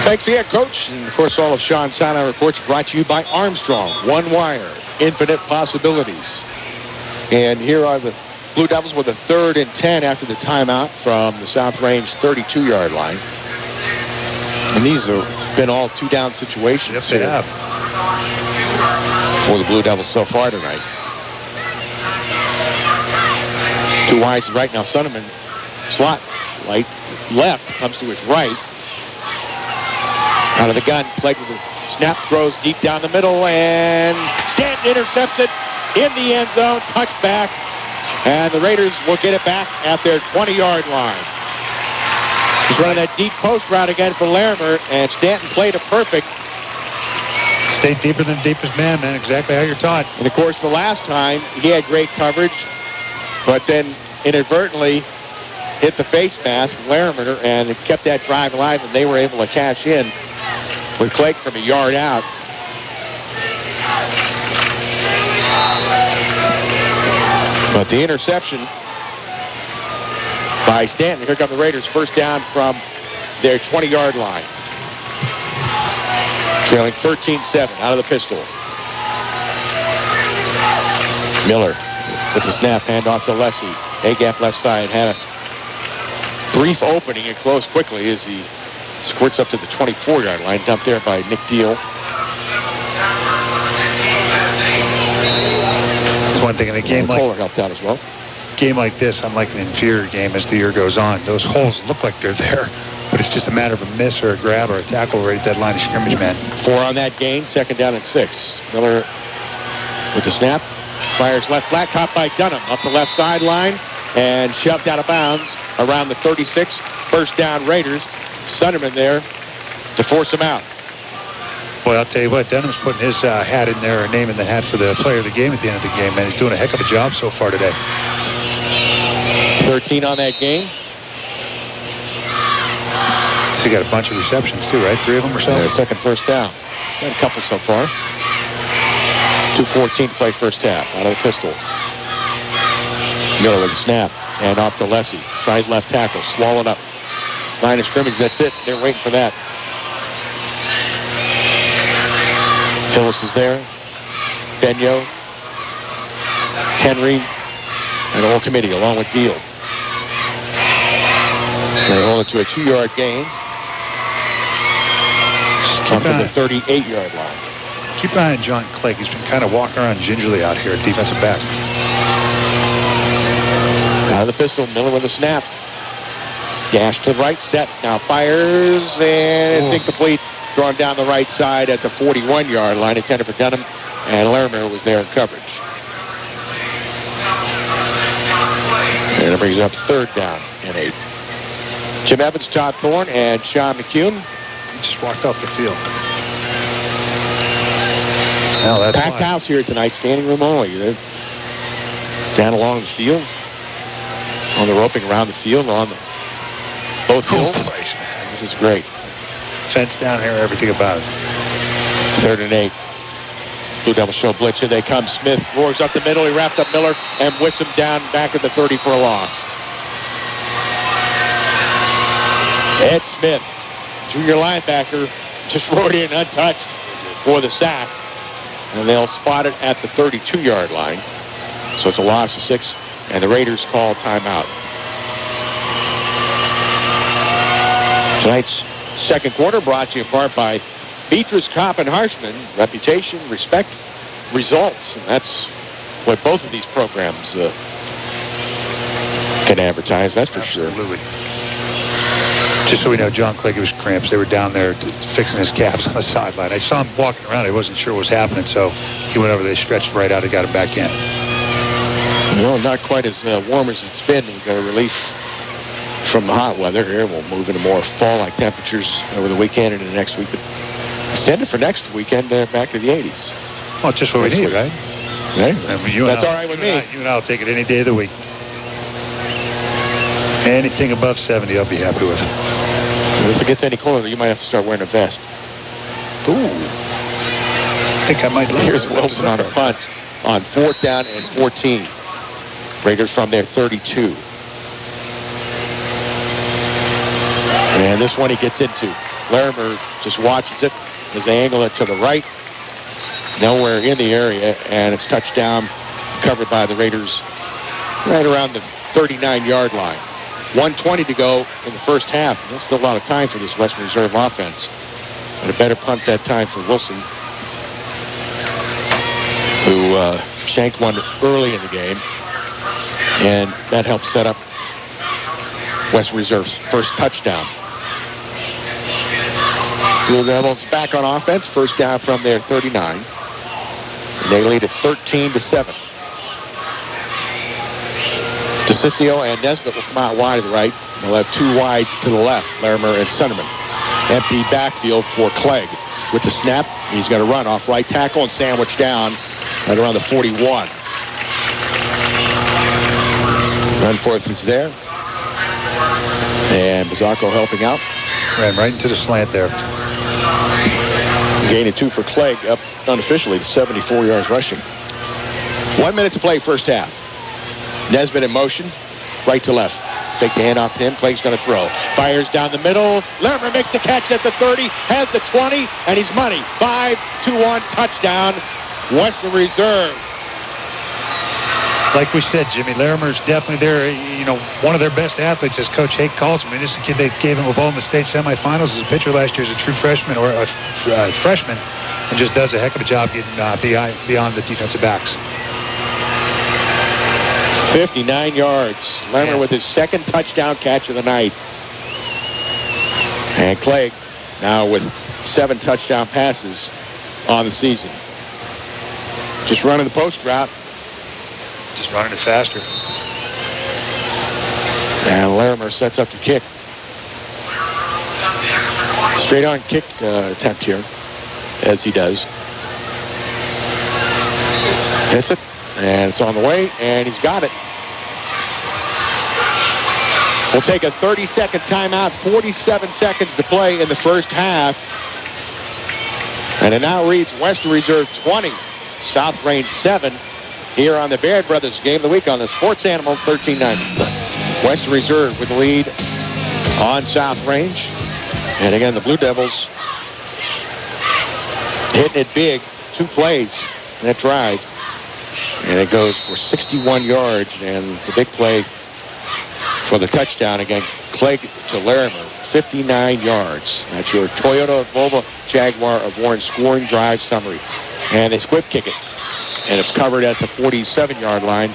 Thanks again, Coach. And, of course, all of Sean Sinai reports brought to you by Armstrong. One wire, infinite possibilities. And here are the Blue Devils with a 3rd and 10 after the timeout from the South Range 32-yard line. And these have been all 2-down situations. Yes, they have. For the Blue Devils so far tonight. 2 wides right now. Sonneman, slot right, left, comes to his right. Out of the gun, played with a snap, throws deep down the middle, and Stanton intercepts it in the end zone, touchback. And the Raiders will get it back at their 20-yard line. He's running that deep post route again for Larimer, and Stanton played it perfect. Stay deeper than deepest man, man. Exactly how you're taught. And, of course, the last time he had great coverage, but then inadvertently hit the face mask, Larimer, and it kept that drive alive, and they were able to cash in with Clegg from a yard out. But the interception by Stanton. Here come the Raiders, first down from their 20-yard line. Trailing 13-7 out of the pistol. Miller with the snap, handoff to Lessie. A-gap left side, had a brief opening and closed quickly as he squirts up to the 24-yard line, dumped there by Nick Deal. That's one thing in a game like Kohler helped out as well. Game like this, unlike an inferior game as the year goes on, those holes look like they're there, but it's just a matter of a miss or a grab or a tackle right at that line of scrimmage, man. 4 on that gain, 2nd down and 6. Miller with the snap, fires left flat, caught by Dunham up the left sideline and shoved out of bounds around the 36. First down Raiders. Sonneman there to force him out. Boy, I'll tell you what, Dunham's putting his hat in there, or name in the hat for the player of the game at the end of the game, man. He's doing a heck of a job so far today. 13 on that game. So he got a bunch of receptions too, right? 3 of them or so? Yeah, second first down. Got a couple so far. 2:14 to play first half. Out of the pistol. Miller with a snap. And off to Lessie. Tries left tackle. Swallowed up. Line of scrimmage. That's it. They're waiting for that. Hillis is there. Benyo. Henry. And the whole committee along with Deal. They hold it to a 2-yard gain. Up to the 38-yard line. Keep an eye on John Clegg. He's been kind of walking around gingerly out here at defensive back. Out of the pistol, Miller with a snap. Dash to the right, sets, now fires, and it's incomplete. Thrown down the right side at the 41-yard line, intended for Dunham, and Larimer was there in coverage. And it brings it up 3rd down and 8. Jim Evans, Todd Thorne, and Sean McCune. He just walked off the field. Well, that's packed house here tonight, standing room only. They're down along the field, on the roping around the field, on the both hills. This is great. Fence down here, everything about it. 3rd and 8. Blue Devils show blitz. Here they come. Smith roars up the middle. He wrapped up Miller and whips him down back at the 30 for a loss. Ed Smith, junior linebacker, just rode in untouched for the sack. And they'll spot it at the 32-yard line. So it's a loss of 6, and the Raiders call timeout. Tonight's second quarter brought to you in part by Beatrice, Kopp, and Harshman. Reputation, respect, results. And that's what both of these programs can advertise, that's for sure. Absolutely. Just so we know, John Clegg was cramps. They were down there fixing his calves on the sideline. I saw him walking around. I wasn't sure what was happening, so he went over. They stretched right out and got him back in. Well, not quite as warm as it's been. We've got a relief from the hot weather here. We'll move into more fall-like temperatures over the weekend and the next week. But extended for next weekend back to the 80s. Well, it's just what we need, right? Hey, I mean, that's all right with me. You and I will take it any day of the week. Anything above 70, I'll be happy with. If it gets any colder, you might have to start wearing a vest. Ooh. I think I might. Here's Wilson on a punt on 4th down and 14. Raiders from their 32. And this one he gets into. Larimer just watches it as they angle it to the right. Nowhere in the area, and it's touchdown covered by the Raiders right around the 39-yard line. 1:20 to go in the first half. That's still a lot of time for this Western Reserve offense. But a better punt that time for Wilson, who shanked one early in the game. And that helped set up Western Reserve's first touchdown. Blue Devils back on offense. First down from their 39. And they lead at 13-7. DeCiccio and Nesbitt will come out wide to the right. They'll have two wides to the left, Larimer and Sunderman. Empty backfield for Clegg. With the snap, he's going to run off right tackle and sandwich down right around the 41. Run forth is there. And Bizarco helping out. Ran right into the slant there. Gain of 2 for Clegg, up unofficially to 74 yards rushing. 1 minute to play first half. Nesbitt in motion, right to left. Fake the handoff to him. Clegg's going to throw. Fires down the middle. Larimer makes the catch at the 30, has the 20, and he's money. 5-1 touchdown. Western Reserve. Like we said, Jimmy, Larimer's definitely there. You know, one of their best athletes, as Coach Hake calls him. I mean, this is a kid that gave him a ball in the state semifinals as a pitcher last year as a true freshman or a freshman, and just does a heck of a job getting beyond the defensive backs. 59 yards. Larimer with his second touchdown catch of the night. And Clegg now with 7 touchdown passes on the season. Just running the post route. Just running it faster. And Larimer sets up to kick. Straight on kick attempt here, as he does. Hits it, and it's on the way, and he's got it. We'll take a 30-second timeout, 47 seconds to play in the first half. And it now reads Western Reserve 20, South Range 7. Here on the Baird Brothers Game of the Week on the Sports Animal 1390. Western Reserve with the lead on South Range. And again, the Blue Devils hitting it big. 2 plays in that drive. And it goes for 61 yards. And the big play for the touchdown again, Clegg to Larimer, 59 yards. That's your Toyota, Volvo, Jaguar of Warren scoring drive summary. And they squib kick it. And it's covered at the 47-yard line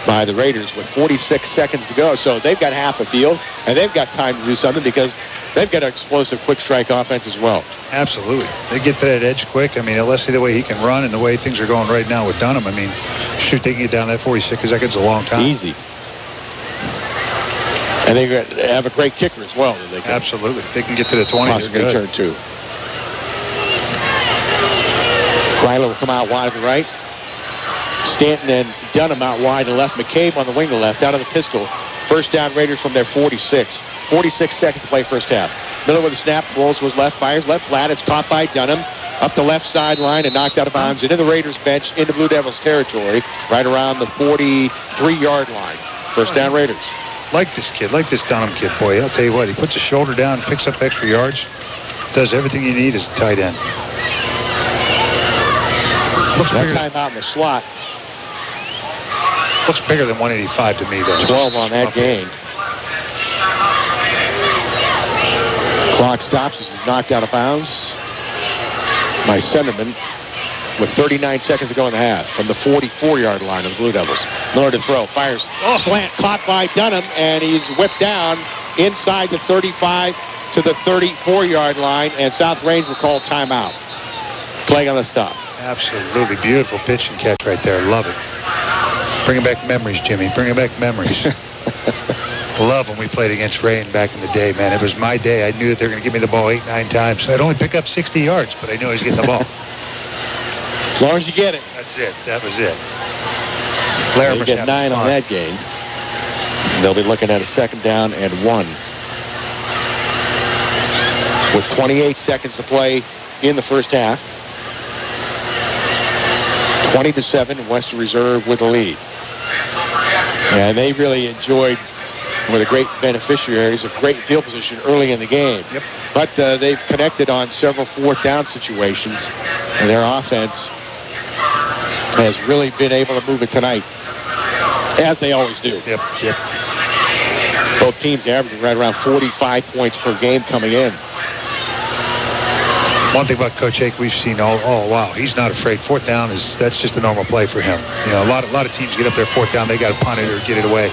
by the Raiders with 46 seconds to go. So they've got half a field, and they've got time to do something because they've got an explosive quick strike offense as well. Absolutely. They get to that edge quick. I mean, let's see the way he can run and the way things are going right now with Dunham. I mean, shoot, they can get down that 46 seconds a long time. Easy. And they have a great kicker as well. They can absolutely. They can get to the 20. Possibly turn 2. Kryler will come out wide to the right. Stanton and Dunham out wide to left. McCabe on the wing to left, out of the pistol. First down Raiders from their 46. 46 seconds to play first half. Miller with a snap, rolls to his left, fires left flat. It's caught by Dunham. Up the left sideline and knocked out of bounds into the Raiders bench, into Blue Devils territory, right around the 43-yard line. First down Raiders. Like this kid, like this Dunham kid, boy. I'll tell you what, he puts his shoulder down, picks up extra yards, does everything you need as a tight end. Looks that bigger. Time out in the slot. Looks bigger than 185 to me, though. 12 on that gain. Clock stops as he's knocked out of bounds by Sunderman with 39 seconds to go in the half from the 44-yard line of the Blue Devils. Miller to throw, fires, slant caught by Dunham, and he's whipped down inside the 35 to the 34-yard line, and South Range will call timeout. Clegg on the stop. Absolutely beautiful pitch and catch right there. Love it. Bringing back memories, Jimmy. Bringing back memories. Love when we played against Rain back in the day, man. It was my day. I knew that they were going to give me the ball 8-9 times. I'd only pick up 60 yards, but I knew I was getting the ball. As long as you get it. That's it. That was it. They get 9 on that game. They'll be looking at a 2nd down and 1. With 28 seconds to play in the first half. 20-7, Western Reserve with the lead. And they really enjoyed, were the great beneficiaries of great field position early in the game. Yep. But they've connected on several 4th down situations, and their offense has really been able to move it tonight, as they always do. Yep. Both teams averaging right around 45 points per game coming in. One thing about Coach Hake we've seen wow, he's not afraid. 4th down that's just a normal play for him. You know, a lot of teams get up there 4th down, they got to punt it or get it away.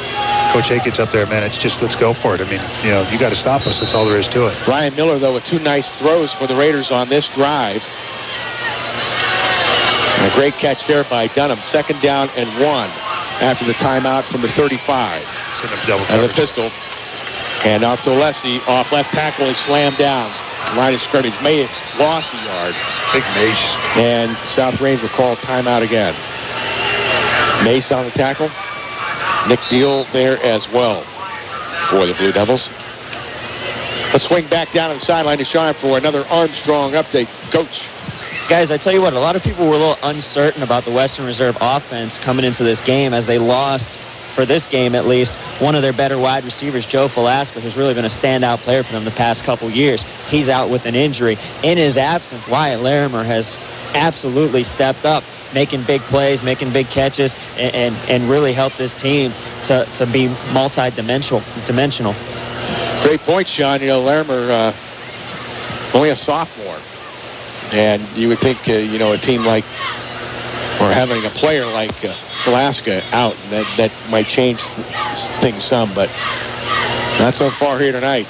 Coach Hake gets up there, man, it's just let's go for it. I mean, you know, you got to stop us. That's all there is to it. Brian Miller, though, with 2 nice throws for the Raiders on this drive. And a great catch there by Dunham. 2nd down and 1 after the timeout from the 35. Send him double And coverage. the pistol. And off to Alessi, off left tackle, he slammed down. Line of scrimmage, may have lost a yard. Big Mace. And South Range will call timeout again. Mace on the tackle. Nick Deal there as well for the Blue Devils. Let's swing back down to the sideline to Sean for another Armstrong update. Coach. Guys, I tell you what, a lot of people were a little uncertain about the Western Reserve offense coming into this game as they lost, for this game at least, one of their better wide receivers, Joe Velasco, who's really been a standout player for them the past couple years. He's out with an injury. In his absence, Wyatt Larimer has absolutely stepped up, making big plays, making big catches, and really helped this team to be multi-dimensional. Great point, Sean. You know, Larimer, only a sophomore. And you would think, you know, a team like, or having a player like Velasco out, that might change things some, but not so far here tonight.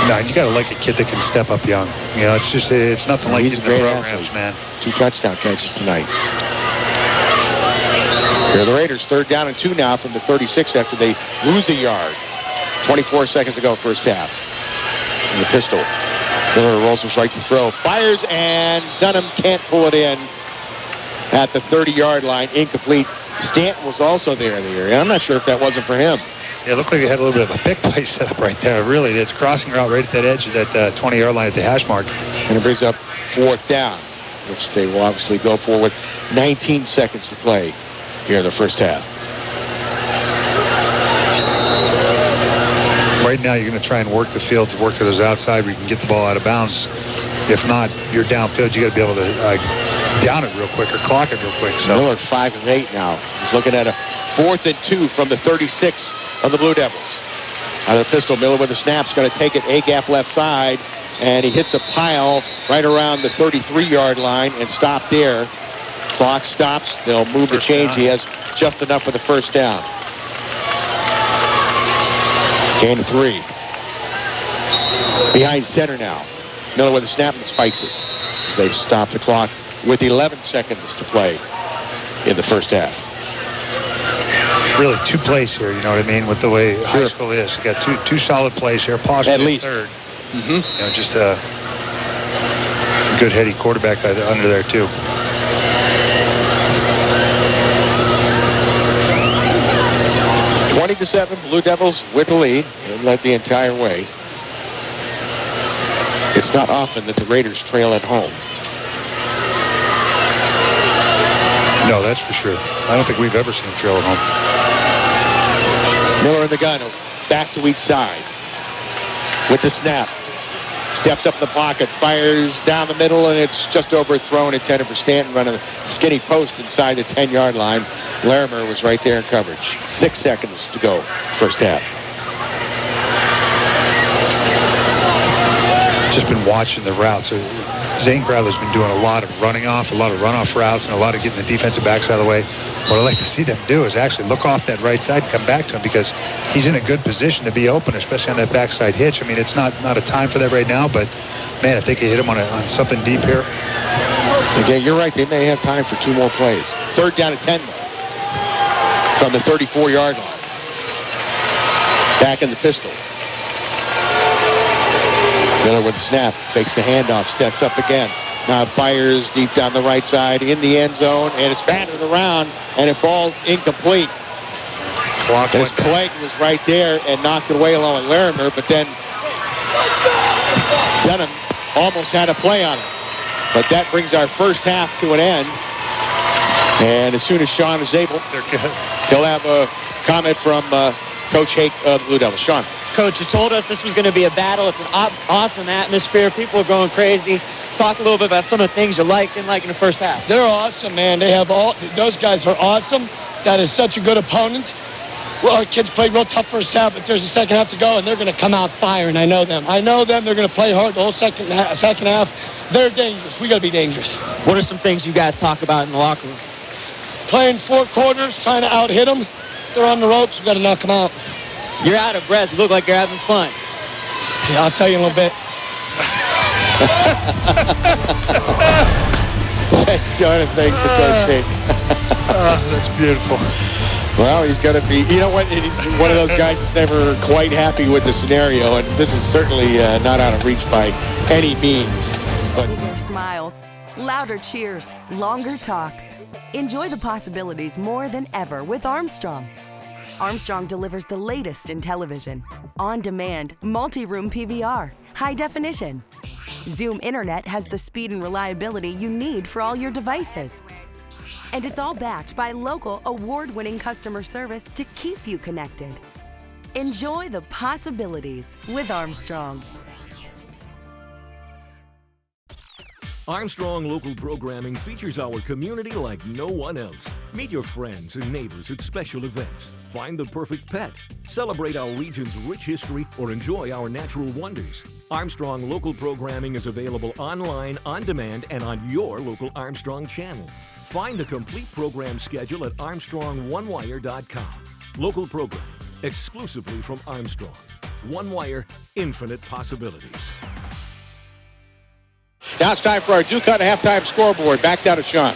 No, you got to like a kid that can step up young. You know, it's nothing like He's getting the programs, athlete. man. 2 touchdown catches tonight. Here are the Raiders, 3rd down and 2 now from the 36 after they lose a yard. 24 seconds to go, first half. And the pistol. Miller rolls his right to throw. Fires, and Dunham can't pull it in at the 30-yard line. Incomplete. Stanton was also there in the area. I'm not sure if that wasn't for him. Yeah, it looked like they had a little bit of a big play set up right there. Really, it's crossing route right at that edge of that 20-yard line at the hash mark. And it brings up 4th down, which they will obviously go for with 19 seconds to play here in the first half. Right now, you're going to try and work the field to work to those outside where you can get the ball out of bounds. If not, you're downfield. You got to be able to down it real quick or clock it real quick. So Miller 5 of 8 now. He's looking at a 4th and 2 from the 36 of the Blue Devils. Out of the pistol, Miller with the snap's going to take it A-gap left side, and he hits a pile right around the 33-yard line and stop there. Clock stops. They'll move the change. He has just enough for the first down. Gain of 3. Behind center now. Miller with a snap and spikes it as they stop the clock with 11 seconds to play in the first half. Really 2 plays here, you know what I mean, with the way high school is. You got two solid plays here, possibly at least. 3rd. You know, just a good heady quarterback under there too. To 7, Blue Devils with the lead and led the entire way. It's not often that the Raiders trail at home. No, that's for sure. I don't think we've ever seen a trail at home. Miller in the gun, back to each side with the snap. Steps up in the pocket, fires down the middle, and it's just overthrown, intended for Stanton, running a skinny post inside the 10-yard line. Larimer was right there in coverage. 6 seconds to go, first half. Just been watching the routes. Zane Crowther's been doing a lot of running off, a lot of runoff routes, and a lot of getting the defensive backs out of the way. What I like to see them do is actually look off that right side and come back to him, because he's in a good position to be open, especially on that backside hitch. I mean, it's not a time for that right now, but man, if they could hit him on something deep here. Again, you're right. They may have time for 2 more plays. 3rd down and 10 from the 34-yard line. Back in the pistol. Miller with the snap. Fakes the handoff. Steps up again. Now fires deep down the right side in the end zone. And it's battered around. And it falls incomplete. As Clegg was right there and knocked it away along with Larimer. But then Dunham almost had a play on it. But that brings our first half to an end. And as soon as Sean is able, he'll have a comment from Coach Hake of the Blue Devils. Sean. Coach, you told us this was going to be a battle. It's an awesome atmosphere. People are going crazy. Talk a little bit about some of the things you liked and like in the first half. They're awesome, man. Those guys are awesome. That is such a good opponent. Well, our kids played real tough first half, but there's a second half to go, and they're going to come out firing. I know them. They're going to play hard the whole second half. They're dangerous. We got to be dangerous. What are some things you guys talk about in the locker room? Playing 4 quarters, trying to out-hit them. They're on the ropes. We got to knock them out. You're out of breath. You look like you're having fun. Yeah, I'll tell you in a little bit. Thanks, Sean, and thanks to Coach Hake. That's beautiful. Well, he's going to be, you know what, he's one of those guys that's never quite happy with the scenario, and this is certainly not out of reach by any means. But bigger smiles, louder cheers, longer talks. Enjoy the possibilities more than ever with Armstrong. Armstrong delivers the latest in television, on-demand, multi-room PVR, high definition. Zoom Internet has the speed and reliability you need for all your devices. And it's all backed by local award-winning customer service to keep you connected. Enjoy the possibilities with Armstrong. Armstrong Local Programming features our community like no one else. Meet your friends and neighbors at special events. Find the perfect pet. Celebrate our region's rich history or enjoy our natural wonders. Armstrong Local Programming is available online, on demand, and on your local Armstrong channel. Find the complete program schedule at ArmstrongOneWire.com. Local programming, exclusively from Armstrong. One Wire, infinite possibilities. now it's time for our Ducat halftime scoreboard. Back down to Sean.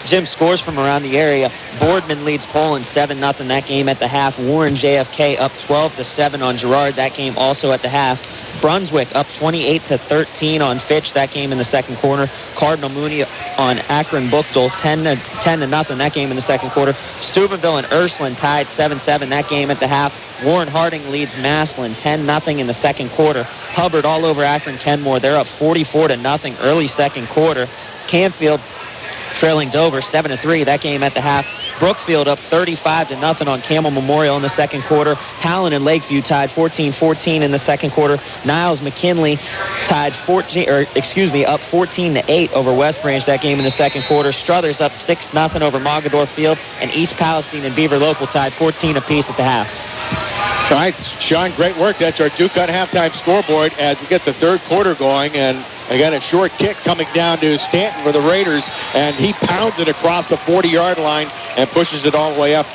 Jim, scores from around the area. Boardman leads Poland 7-0 that game at the half. Warren JFK up 12-7 on Girard. That game also at the half. Brunswick up 28-13 on Fitch. That game in the second quarter. Cardinal Mooney on Akron Buchtel 10-0 that game in the second quarter. Steubenville and Ursuline tied 7-7 that game at the half. Warren Harding leads Massillon 10-0 in the second quarter. Hubbard all over Akron Kenmore. They're up 44-0 early second quarter. Canfield trailing Dover 7-3 that game at the half. Brookfield up 35-0 on Camel Memorial in the second quarter. Howland and Lakeview tied 14-14 in the second quarter. Niles McKinley tied up 14-8 over West Branch that game in the second quarter. Struthers up 6-0 over Mogador Field, and East Palestine and Beaver Local tied 14 apiece at the half. All right, Sean, great work. That's our Ducat halftime scoreboard as we get the third quarter going. And again, a short kick coming down to Stanton for the Raiders, and he pounds it across the 40-yard line and pushes it all the way up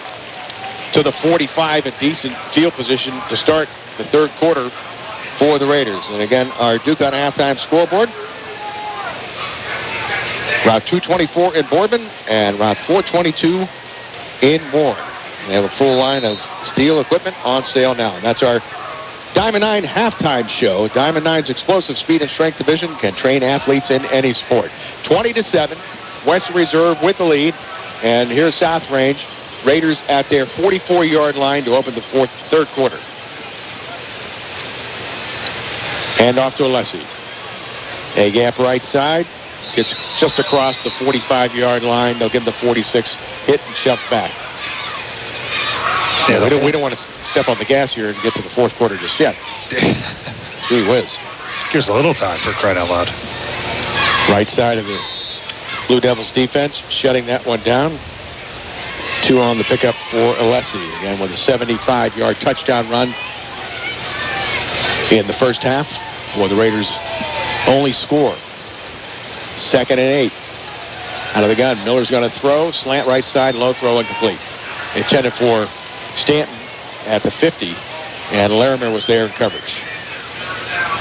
to the 45, a decent field position to start the third quarter for the Raiders. And again, our Ducat halftime scoreboard. Route 224 in Boardman and Route 422 in Warren. They have a full line of steel equipment on sale now. And that's our Diamond 9 halftime show. Diamond 9's explosive speed and strength division can train athletes in any sport. 20-7, Western Reserve with the lead. And here's South Range. Raiders at their 44-yard line to open the third quarter. Hand off to Alessi. A gap right side. Gets just across the 45-yard line. They'll give him the 46 hit and shove back. Yeah, we don't want to step on the gas here and get to the fourth quarter just yet. Gee whiz. Gives a little time for crying out loud. Right side of the Blue Devils defense, shutting that one down. 2 on the pickup for Alessi. Again, with a 75-yard touchdown run in the first half, where the Raiders only score. 2nd and 8. Out of the gun, Miller's going to throw. Slant right side, low throw, incomplete. Intended for Stanton at the 50, and Larimer was there in coverage.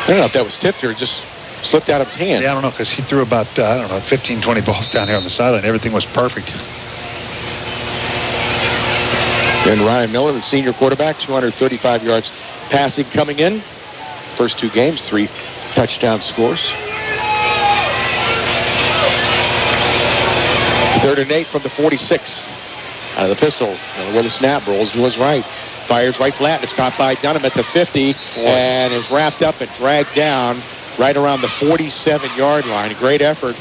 I don't know if that was tipped or just slipped out of his hand. Yeah, I don't know, because he threw about, 15, 20 balls down here on the sideline. Everything was perfect. And Ryan Miller, the senior quarterback, 235 yards passing coming in. First 2 games, 3 touchdown scores. 3rd and 8 from the 46. Out of the pistol, where the snap rolls to his right. Fires right flat. It's caught by Dunham at the 50 and is wrapped up and dragged down right around the 47-yard line. Great effort,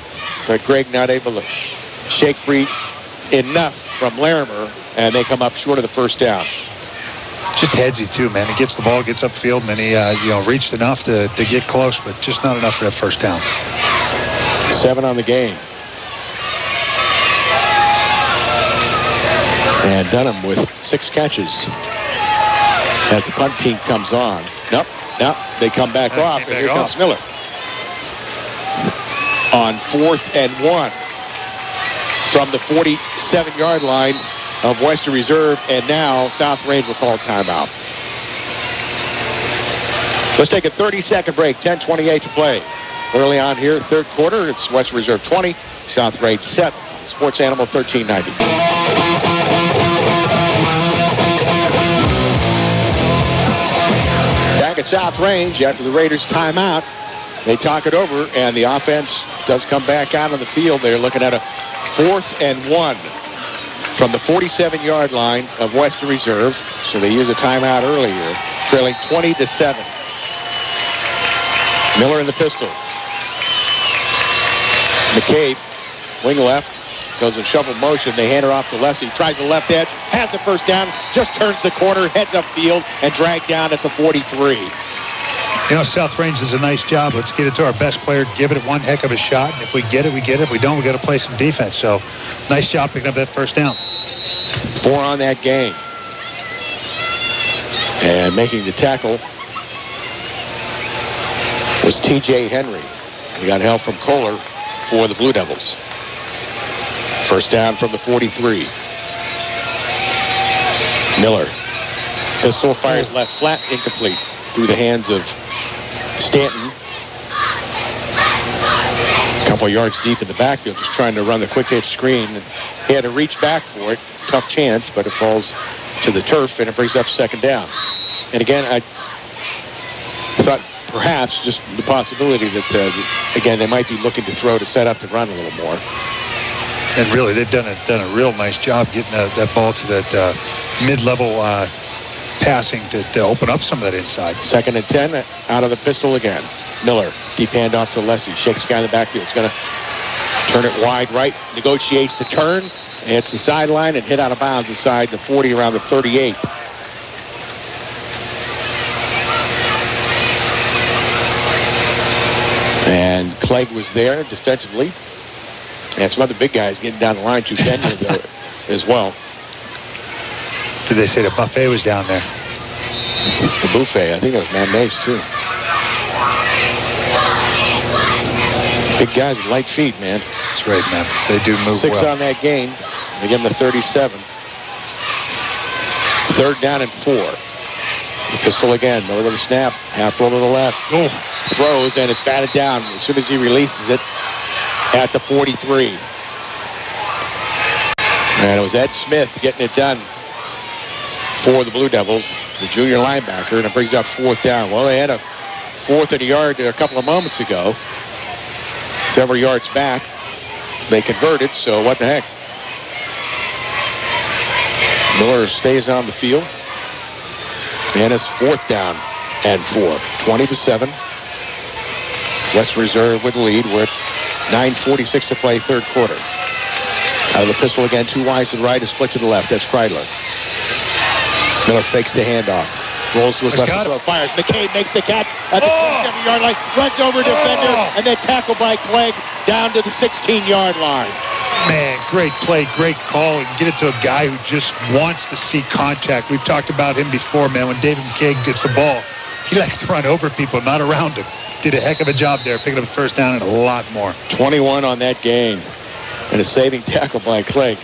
but Greg not able to shake free enough from Larimer, and they come up short of the first down. Just headsy, too, man. He gets the ball, gets upfield, and then he reached enough to get close, but just not enough for that first down. 7 on the game. And Dunham with 6 catches. As the punt team comes on. Nope. They come back off, and here comes Miller. On 4th and 1 from the 47-yard line of Western Reserve, and now South Range will call timeout. Let's take a 30-second break. 10:28 to play. Early on here, 3rd quarter, it's Western Reserve 20, South Range 7. Sports Animal 1390. Back at South Range after the Raiders timeout. They talk it over, and the offense does come back out on the field. They're looking at a 4th and 1 from the 47-yard line of Western Reserve. So they use a timeout earlier, trailing 20-7. Miller in the pistol. McCabe, wing left, goes in shovel motion. They hand her off to Leslie. Tries the left edge, has the first down, just turns the corner, heads upfield, and dragged down at the 43. South Range does a nice job. Let's get it to our best player, give it one heck of a shot. And if we get it, we get it. If we don't, we got to play some defense. So, nice job picking up that first down. 4 on that game. And making the tackle was T.J. Henry. He got help from Kohler for the Blue Devils. First down from the 43. Miller. Pistol fires left flat, incomplete. Through the hands of Stanton. A couple yards deep in the backfield, just trying to run the quick hitch screen. He had to reach back for it. Tough chance, but it falls to the turf, and it brings up 2nd down. And again, I thought perhaps just the possibility that, again, they might be looking to throw to set up to run a little more. And really, they've done a real nice job getting that ball to that mid-level passing to open up some of that inside. 2nd and 10, out of the pistol again. Miller, deep handoff to Leslie. Shakes the guy in the backfield. It's going to turn it wide right. Negotiates the turn. Hits the sideline and hit out of bounds inside the 40 around the 38. And Clegg was there defensively. And some other big guys getting down the line. Chupenia there as well. Did they say the buffet was down there? The buffet. I think that was mayonnaise too. Big guys with light feet, man. That's right, man. They do move 6 well. on that game. They give him the 37. 3rd down and 4. The pistol again. Miller with a snap. Half roll to the left. Oh. Throws, and it's batted down as soon as he releases it at the 43. And it was Ed Smith getting it done for the Blue Devils, the junior linebacker, and it brings up 4th down. Well, they had a 4th and a yard a couple of moments ago. Several yards back. They converted, so what the heck. Miller stays on the field. And it's 4th down and 4. 20-7. West Reserve with the lead. We're at 9:46 to play, 3rd quarter. Out of the pistol again, 2 wides to the right, a split to the left. That's Kreidler. Miller fakes the handoff. Rolls to his left. Throw, fires. McCabe makes the catch at the 27-yard line. Runs over a defender, and then tackled by Clegg down to the 16-yard line. Man, great play, great call, and get it to a guy who just wants to see contact. We've talked about him before, man. When David McCabe gets the ball, he likes to run over people, not around him. Did a heck of a job there, picking up the first down and a lot more. 21 on that game, and a saving tackle by Clegg.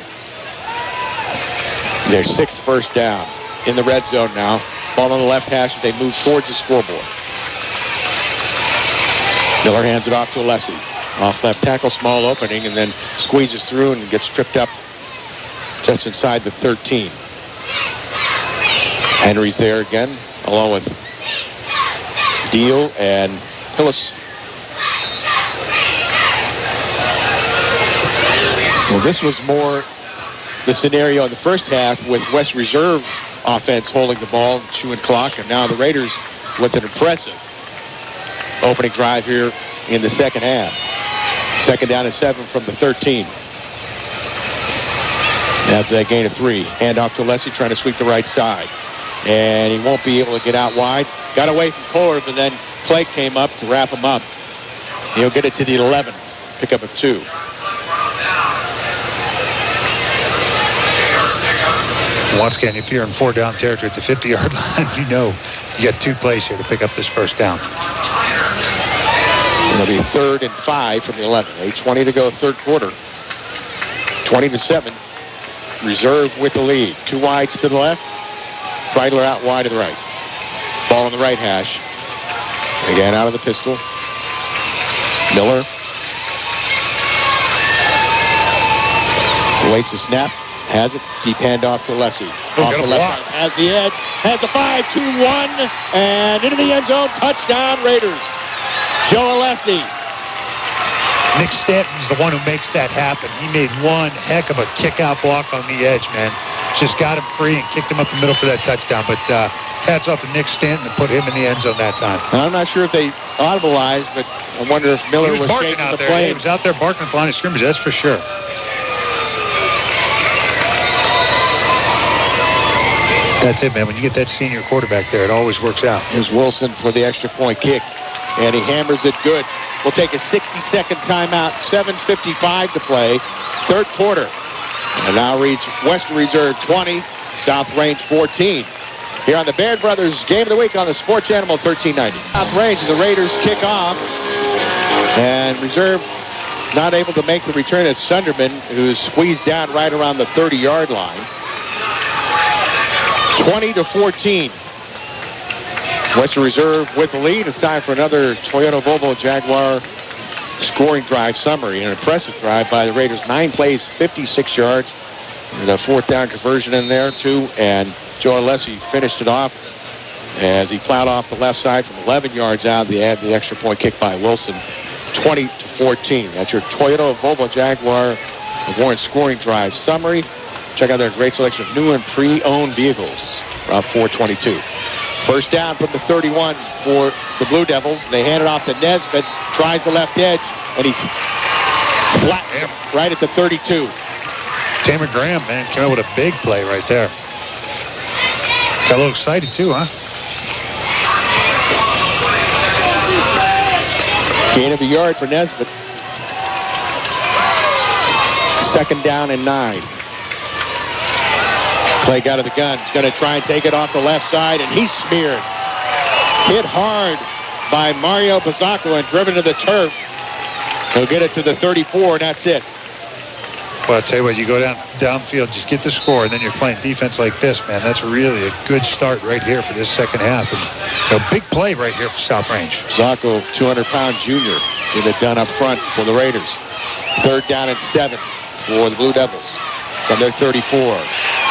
Their 6th first down in the red zone now. Ball on the left hash as they move towards the scoreboard. Miller hands it off to Alessi. Off left tackle, small opening, and then squeezes through and gets tripped up just inside the 13. Henry's there again, along with Deal and Hillis. Well, this was more the scenario in the first half with West Reserve offense holding the ball, chewing clock, and now the Raiders with an impressive opening drive here in the second half. Second down and 7 from the 13. After that gain of 3. Hand off to Alessi, trying to sweep the right side. And he won't be able to get out wide. Got away from Kohler, but then Clay came up to wrap him up. He'll get it to the 11. Pick up a 2. Once again, if you're in 4-down territory at the 50-yard line, you know you got 2 plays here to pick up this first down. It'll be 3rd and 5 from the 11. 8:20 to go, third quarter. 20-7. Reserve with the lead. 2 wides to the left. Kreidler out wide to the right. Ball on the right hash. Again out of the pistol. Miller. Waits the snap. Has it. Deep handoff to Alessi. Off the left side. Has the edge. Has the 5-2-1. And into the end zone. Touchdown Raiders. Joe Alessi. Nick Stanton's the one who makes that happen. He made one heck of a kick-out block on the edge, man. Just got him free and kicked him up the middle for that touchdown. But hats off to Nick Stanton to put him in the end zone that time. I'm not sure if they audibleized, but I wonder if Miller was changing the play. He was out there barking at the line of scrimmage, that's for sure. That's it, man. When you get that senior quarterback there, it always works out. Here's Wilson for the extra point kick, and he hammers it good. We'll take a 60-second timeout, 7:55 to play, third quarter. And now reads Western Reserve 20, South Range 14. Here on the Baird Brothers Game of the Week on the Sports Animal 1390. South Range, the Raiders kick off, and Reserve not able to make the return at Sunderman, who's squeezed down right around the 30-yard line. 20-14. Western Reserve with the lead. It's time for another Toyota Volvo Jaguar scoring drive summary. An impressive drive by the Raiders. 9 plays, 56 yards. And a 4th down conversion in there, too. And Joe Alessi finished it off as he plowed off the left side from 11 yards out. They had the extra point kick by Wilson. 20-14. That's your Toyota Volvo Jaguar Warren scoring drive summary. Check out their great selection of new and pre-owned vehicles. Route 422. First down from the 31 for the Blue Devils. They hand it off to Nesbitt. Tries the left edge, and he's flat right at the 32. Tamer Graham, man, came out with a big play right there. Got a little excited too, huh? Gain of a yard for Nesbitt. Second down and 9. Clay got to the gun. He's going to try and take it off the left side, and he's smeared. Hit hard by Mario Pizzacco and driven to the turf. He'll get it to the 34, and that's it. Well, I'll tell you what, you go downfield, just get the score, and then you're playing defense like this, man. That's really a good start right here for this second half. And a big play right here for South Range. Pizzacco, 200-pound junior, get it done up front for the Raiders. Third down and 7 for the Blue Devils. It's on their 34.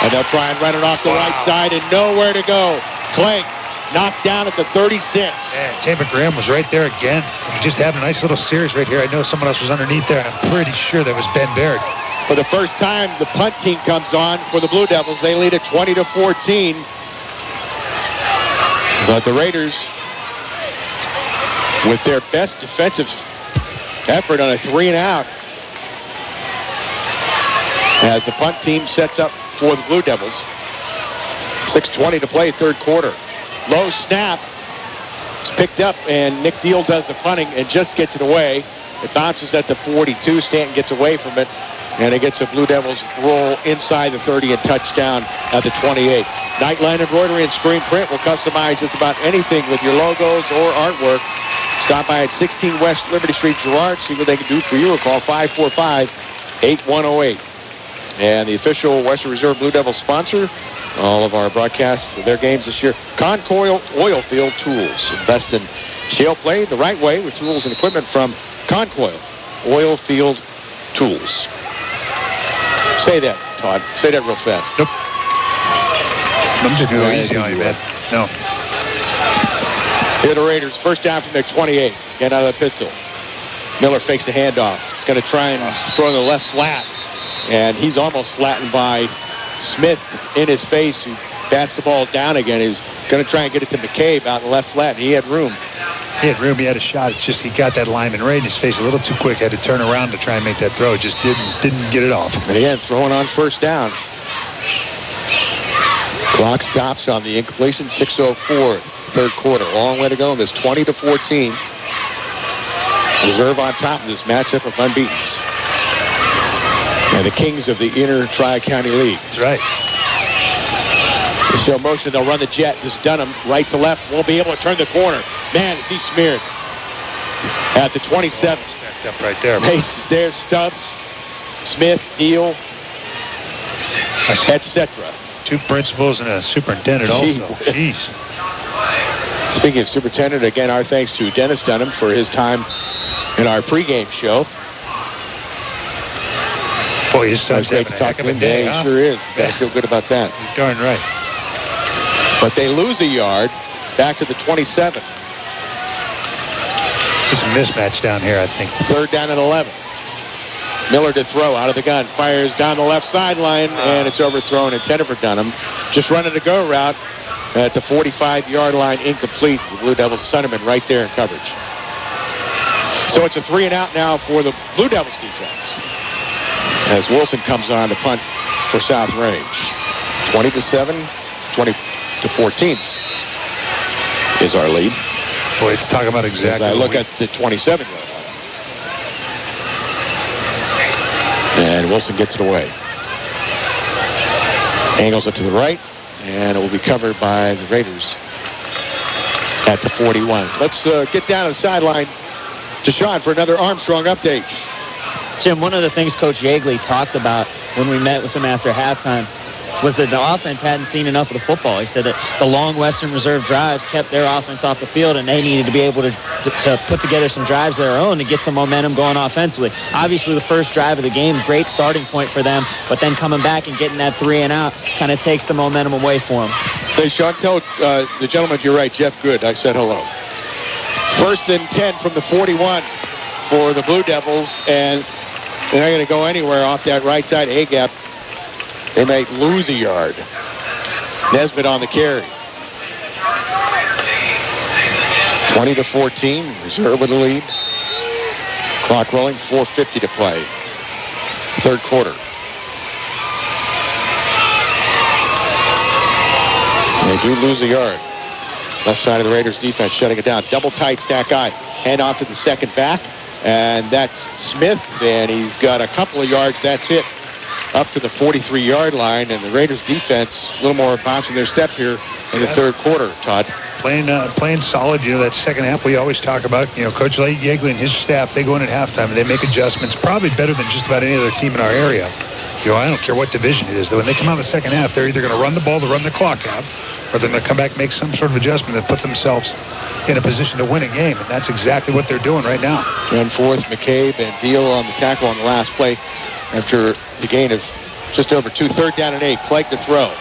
And they'll try and run it off the right side and nowhere to go. Clank knocked down at the 36. Yeah, Tamer Graham was right there again. Just having a nice little series right here. I know someone else was underneath there. I'm pretty sure that was Ben Baird. For the first time, the punt team comes on for the Blue Devils. They lead at 20-14. But the Raiders, with their best defensive effort on a 3-and-out, as the punt team sets up for the Blue Devils. 6:20 to play, third quarter. Low snap. It's picked up, and Nick Deal does the punting and just gets it away. It bounces at the 42. Stanton gets away from it, and it gets the Blue Devils roll inside the 30 and touchdown at the 28. Nightline Embroidery and Screen Print will customize just about anything with your logos or artwork. Stop by at 16 West Liberty Street, Girard. See what they can do for you, or call 545-8108. And the official Western Reserve Blue Devils sponsor all of our broadcasts of their games this year. Concoil Oilfield Tools. Invest in shale play the right way with tools and equipment from Concoil Oilfield Tools. Say that, Todd. Say that real fast. Nope. I'm just going easy on you, man. No. Here are the Raiders. First down from their 28. Get out of the pistol. Miller fakes the handoff. He's going to try and throw in the left flat. And he's almost flattened by Smith in his face, who bats the ball down again. He was going to try and get it to McCabe out in the left flat, and he had room. He had room. He had a shot. It's just he got that lineman right in his face a little too quick. Had to turn around to try and make that throw. Just didn't get it off. And again, throwing on first down. Clock stops on the incompletion. 6:04, third quarter. Long way to go. There's 20-14. Reserve on top of this matchup of unbeatens. And the kings of the inner Tri-County League. That's right. They show motion. They'll run the jet. This Dunham, right to left. Won't be able to turn the corner. Man, is he smeared. At the 27. Stacked up right there. Mace there, Stubbs, Smith, Deal, etc. 2 principals and a superintendent also. Jeez. Speaking of superintendent, again, our thanks to Dennis Dunham for his time in our pregame show. Boy, his son's great to talk to him. Day, he sure is. You gotta feel good about that. You're darn right. But they lose a yard back to the 27. It's a mismatch down here, I think. Third down and 11. Miller to throw out of the gun. Fires down the left sideline, and it's overthrown, intended for Dunham. Just running a go route at the 45-yard line, incomplete. The Blue Devils, Sunderman right there in coverage. So it's a 3 and out now for the Blue Devils defense, as Wilson comes on to punt for South Range. 20-7, 20-14 is our lead. Boy, it's talking about exactly. As I look at the 27-yard line. And Wilson gets it away. Angles it to the right, and it will be covered by the Raiders at the 41. Let's get down to the sideline to Sean for another Armstrong update. Jim, one of the things Coach Yeagley talked about when we met with him after halftime was that the offense hadn't seen enough of the football. He said that the long Western Reserve drives kept their offense off the field, and they needed to be able to put together some drives of their own to get some momentum going offensively. Obviously, the first drive of the game, great starting point for them, but then coming back and getting that 3 and out kind of takes the momentum away for them. Hey, Sean, tell the gentleman you're right, Jeff Good. I said hello. First and 10 from the 41 for the Blue Devils, and they're not going to go anywhere off that right side A-gap. They might lose a yard. Nesbitt on the carry. 20-14. Reserve with the lead. Clock rolling. 4:50 to play. Third quarter. They do lose a yard. Left side of the Raiders defense shutting it down. Double tight stack eye. Hand off to the second back. And that's Smith. And he's got a couple of yards. That's it. Up to the 43-yard line, and the Raiders defense a little more bounce in their step here in the third quarter, Todd. Playing solid. You know, that second half we always talk about. You know, Coach Yeagley and his staff, they go in at halftime and they make adjustments, probably better than just about any other team in our area. You know, I don't care what division it is. When they come out in the second half, they're either going to run the ball to run the clock out, or they're going to come back and make some sort of adjustment and put themselves in a position to win a game, and that's exactly what they're doing right now. Run forth, McCabe and Deal on the tackle on the last play after the gain of just over 2. Third down and 8. Clegg to throw.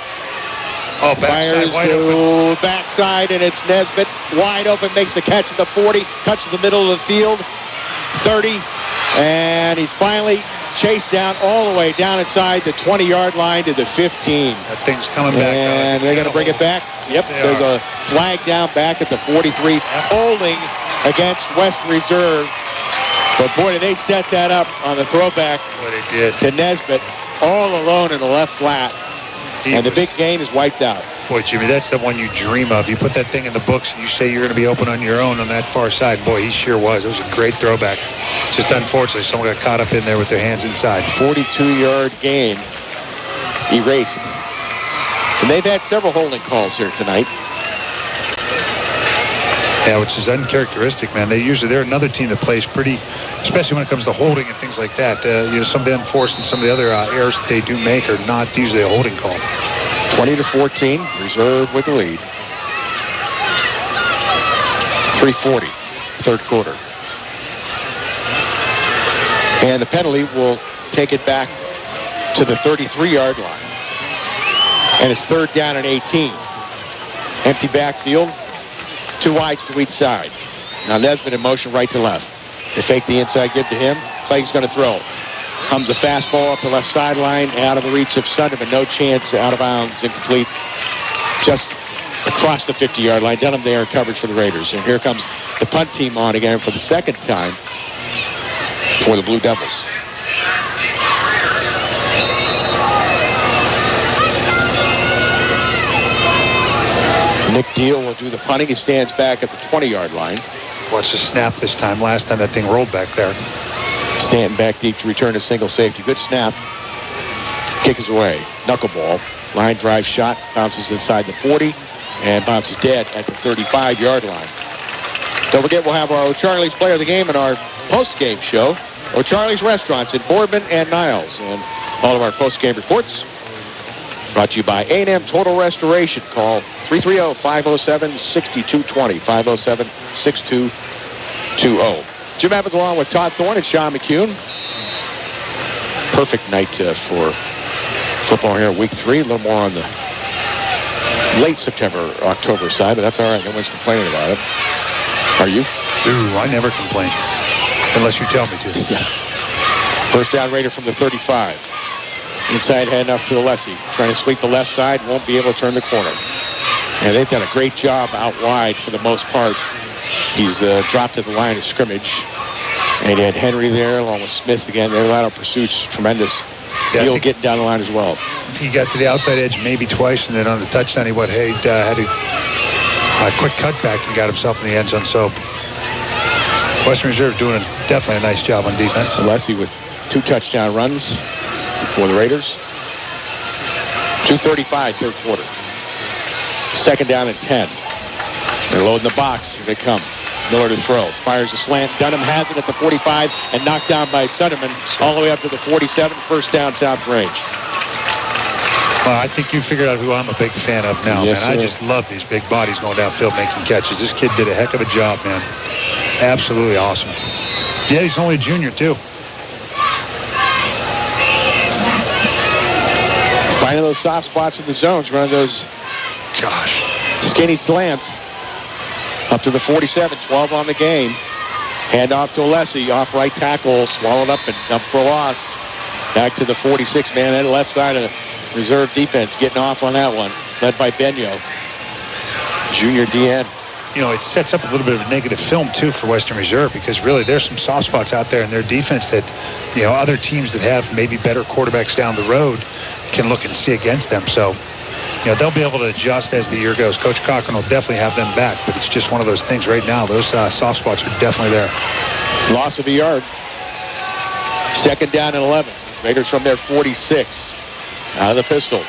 Oh, fires to backside, and it's Nesbitt wide open, makes the catch at the 40, cuts to the middle of the field, 30, and he's finally chased down all the way down inside the 20-yard line to the 15. That thing's coming back. And they're going to bring it back. Yep, there's a flag down back at the 43, holding against West Reserve. But boy, did they set that up on the throwback. What they did to Nesbitt, all alone in the left flat. And the big gain is wiped out. Boy, Jimmy, that's the one you dream of. You put that thing in the books and you say you're going to be open on your own on that far side. Boy, he sure was. It was a great throwback. Just unfortunately, someone got caught up in there with their hands inside. 42-yard gain erased. And they've had several holding calls here tonight. Yeah, which is uncharacteristic, man. They're another team that plays pretty, especially when it comes to holding and things like that. You know, some of the unforced and some of the other errors that they do make are not usually a holding call. 20-14. Reserve with the lead. 3:40, third quarter. And the penalty will take it back to the 33-yard line. And it's third down and 18. Empty backfield. 2 wides to each side. Now Nesbitt in motion right to left. They fake the inside give to him. Clay's going to throw. Comes a fastball up the left sideline, out of the reach of Sunderman. No chance, out of bounds, incomplete. Just across the 50-yard line. Dunham there in coverage for the Raiders. And here comes the punt team on again for the second time for the Blue Devils. Nick Deal will do the punting. He stands back at the 20-yard line. Watch the snap this time. Last time that thing rolled back there. Stanton back deep to return a single safety. Good snap. Kick is away. Knuckleball. Line drive shot. Bounces inside the 40 and bounces dead at the 35-yard line. Don't forget, we'll have our O'Charlie's Player of the Game in our post-game show. O'Charlie's Restaurants in Boardman and Niles. And all of our post-game reports brought to you by A&M Total Restoration. Call 330-507-6220. 507-6220. Jim Evans along with Todd Thorne and Sean McCune. Perfect night for football here, week 3. A little more on the late September, October side, but that's all right. No one's complaining about it. Are you? Ooh, I never complain. Unless you tell me to. Yeah. First down Raider from the 35. Inside handoff to Alessi. Trying to sweep the left side. Won't be able to turn the corner. And they've done a great job out wide for the most part. He's dropped at the line of scrimmage. And he had Henry there along with Smith again. Their lateral pursuit's tremendous. Yeah, He'll get down the line as well. He got to the outside edge maybe twice, and then on the touchdown he had a quick cutback and got himself in the end zone. So Western Reserve doing definitely a nice job on defense. Alessi with 2 touchdown runs for the Raiders. 2:35, third quarter. Second down and 10. They're loading the box. Here they come. Miller to throw. Fires a slant. Dunham has it at the 45 and knocked down by Sunderman all the way up to the 47. First down, South Range. Well, I think you figured out who I'm a big fan of now, yes, man. Sir. I just love these big bodies going downfield making catches. This kid did a heck of a job, man. Absolutely awesome. Yeah, he's only a junior, too. Finding those soft spots in the zones, running those skinny slants. Up to the 47, 12 on the game. Hand off to Alessi, off right tackle, swallowed up and up for a loss. Back to the 46, man, at the left side of the reserve defense, getting off on that one, led by Benio, junior DN. You know, it sets up a little bit of a negative film, too, for Western Reserve, because really there's some soft spots out there in their defense that, you know, other teams that have maybe better quarterbacks down the road can look and see against them. So, you know, they'll be able to adjust as the year goes. Coach Cochran will definitely have them back, but it's just one of those things right now. Those soft spots are definitely there. Loss of a yard. Second down and 11. Raiders from their 46. Out of the pistol.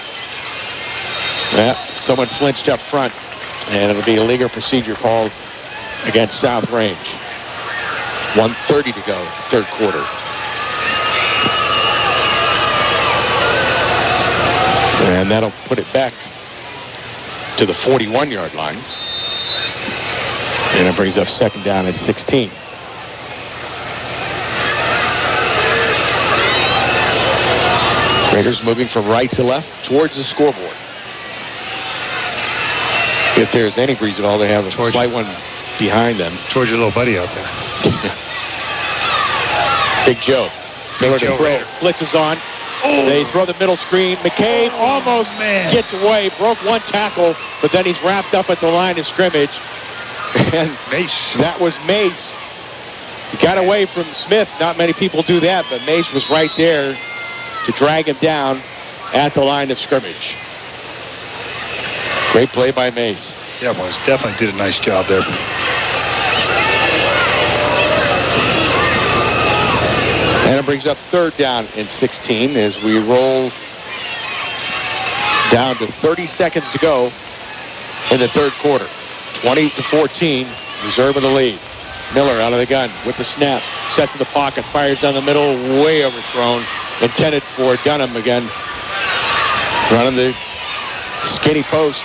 Yeah, someone flinched up front, and it'll be a legal procedure called against South Range. 1:30 to go, third quarter. And that'll put it back to the 41-yard line. And it brings up second down and 16. Raiders moving from right to left towards the scoreboard. If there's any breeze at all, they have a slight one behind them. Towards your little buddy out there. Big Joe. Miller to throw. Blitz is on. Oh. They throw the middle screen. McCabe almost gets away. Broke one tackle, but then he's wrapped up at the line of scrimmage. And Mace. That was Mace. He got away from Smith. Not many people do that, but Mace was right there to drag him down at the line of scrimmage. Great play by Mace. Yeah, boys, definitely did a nice job there. And it brings up third down and 16 as we roll down to 30 seconds to go in the third quarter. 20-14, reserve of the lead. Miller out of the gun with the snap. Set to the pocket, fires down the middle, way overthrown. Intended for Dunham again. Running the Skinny post.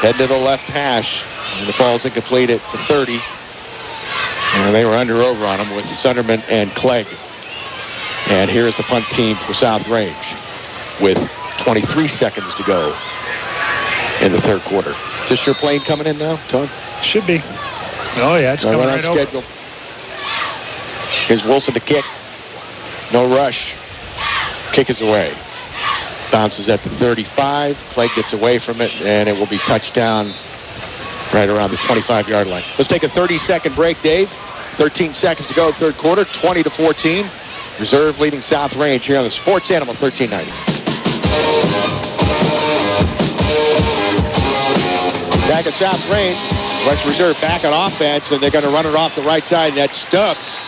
Head to the left hash. And the ball's incomplete at the 30. And they were over on him with Sunderman and Clegg. And here's the punt team for South Range with 23 seconds to go in the third quarter. Is this your plane coming in now, Todd? Should be. Oh, yeah, it's coming right over. Schedule. Here's Wilson to kick. No rush. Kick is away. Bounces at the 35. Clegg gets away from it, and it will be touchdown right around the 25-yard line. Let's take a 30-second break, Dave. 13 seconds to go, third quarter, 20-14. Reserve leading South Range here on the Sports Animal 1390. Back at South Range, West Reserve back on offense, and they're going to run it off the right side. And that's Stubbs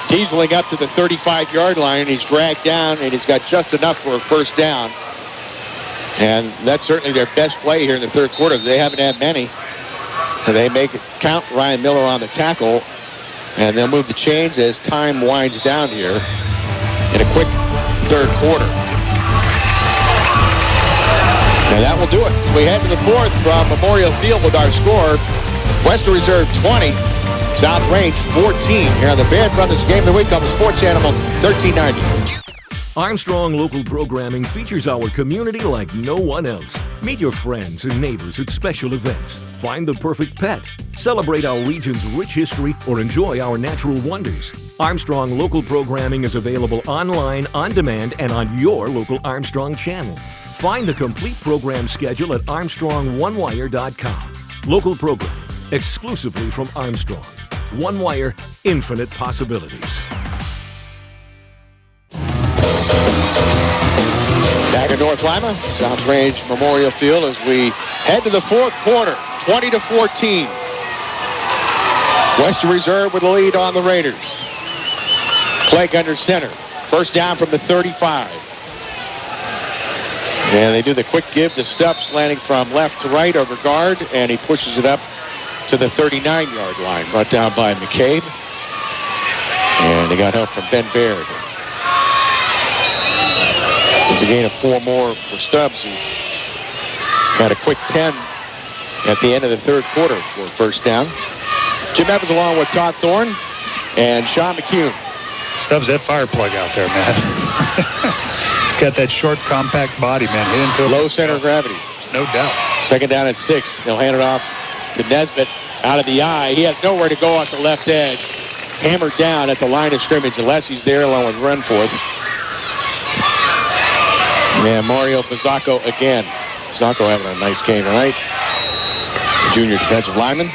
dieseling up to the 35-yard line. He's dragged down, and he's got just enough for a first down. And that's certainly their best play here in the third quarter. They haven't had many. And they make it count. Ryan Miller on the tackle. And they'll move the chains as time winds down here in a quick third quarter. And that will do it. We head to the fourth from Memorial Field with our score. Western Reserve 20, South Range 14. Here on the Baird Brothers Game of the Week on the Sports Animal 1390. Armstrong Local Programming features our community like no one else. Meet your friends and neighbors at special events. Find the perfect pet. Celebrate our region's rich history or enjoy our natural wonders. Armstrong Local Programming is available online, on demand, and on your local Armstrong channel. Find the complete program schedule at ArmstrongOneWire.com. Local programming, exclusively from Armstrong. One Wire, infinite possibilities. Back at North Lima, South Range Memorial Field as we head to the fourth quarter, 20-14. Western Reserve with the lead on the Raiders. Clegg under center. First down from the 35. And they do the quick give to Stubbs, landing from left to right over guard, and he pushes it up to the 39-yard line. Brought down by McCabe. And they got help from Ben Baird. So it's a gain of 4 more for Stubbs, who had a quick 10 at the end of the third quarter for first down. Jim Evans along with Todd Thorne and Sean McCune. Stubbs, that fire plug out there, man. He's got that short, compact body, man. Hit into low center of gravity. No doubt. Second down at 6. They'll hand it off to Nesbitt out of the eye. He has nowhere to go off the left edge. Hammered down at the line of scrimmage unless he's there along with Renforth. And Mario Bizzacco again. Bizzacco having a nice game tonight. Junior defensive lineman.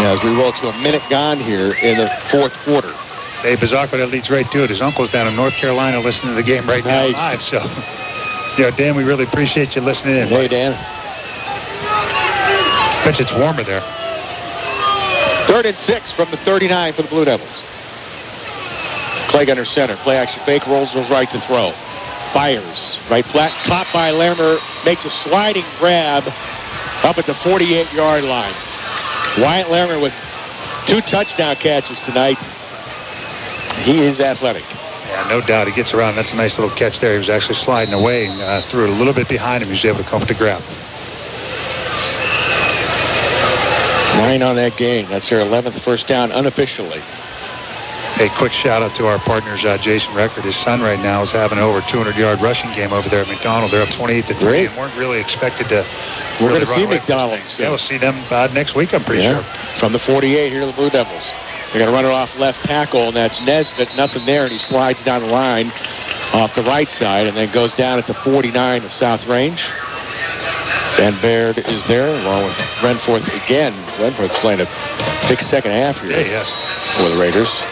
As we roll to a minute gone here in the fourth quarter. Hey, Bizzacco, that leads right to it. His uncle's down in North Carolina listening to the game right now live. So, Dan, we really appreciate you listening in. Hey, Dan. Bet it's warmer there. 3rd and 6 from the 39 for the Blue Devils. Clegg under center. Play action fake. Rolls right to throw. Fires. Right flat. Caught by Lerner. Makes a sliding grab up at the 48-yard line. Wyatt Lerner with 2 touchdown catches tonight. He is athletic. Yeah, no doubt. He gets around. That's a nice little catch there. He was actually sliding away and threw it a little bit behind him. He was able to come up to grab. 9 on that game. That's their 11th first down unofficially. Hey, quick shout out to our partners, Jason Record. His son right now is having over 200-yard rushing game over there at McDonald. They're up 28-3 and weren't really expected to. We're going to see McDonald. Yeah, we'll see them next week, I'm pretty sure. From the 48 here, the Blue Devils. They're going to run it off left tackle, and that's Nesbitt. Nothing there, and he slides down the line off the right side and then goes down at the 49 of South Range. Ben Baird is there, along with Renforth again. Renforth playing a big second half here for the Raiders.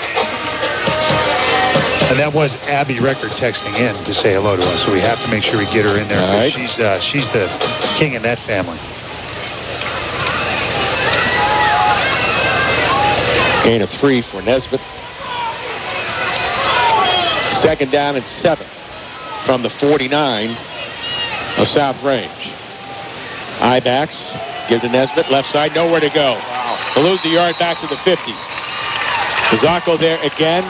And that was Abby Record texting in to say hello to us, so we have to make sure we get her in there. Right. She's the king in that family. Gain of 3 for Nesbitt. Second down and 7 from the 49 of South Range. I-backs, give to Nesbitt, left side, nowhere to go. They'll lose the yard back to the 50. Bizzacco there again,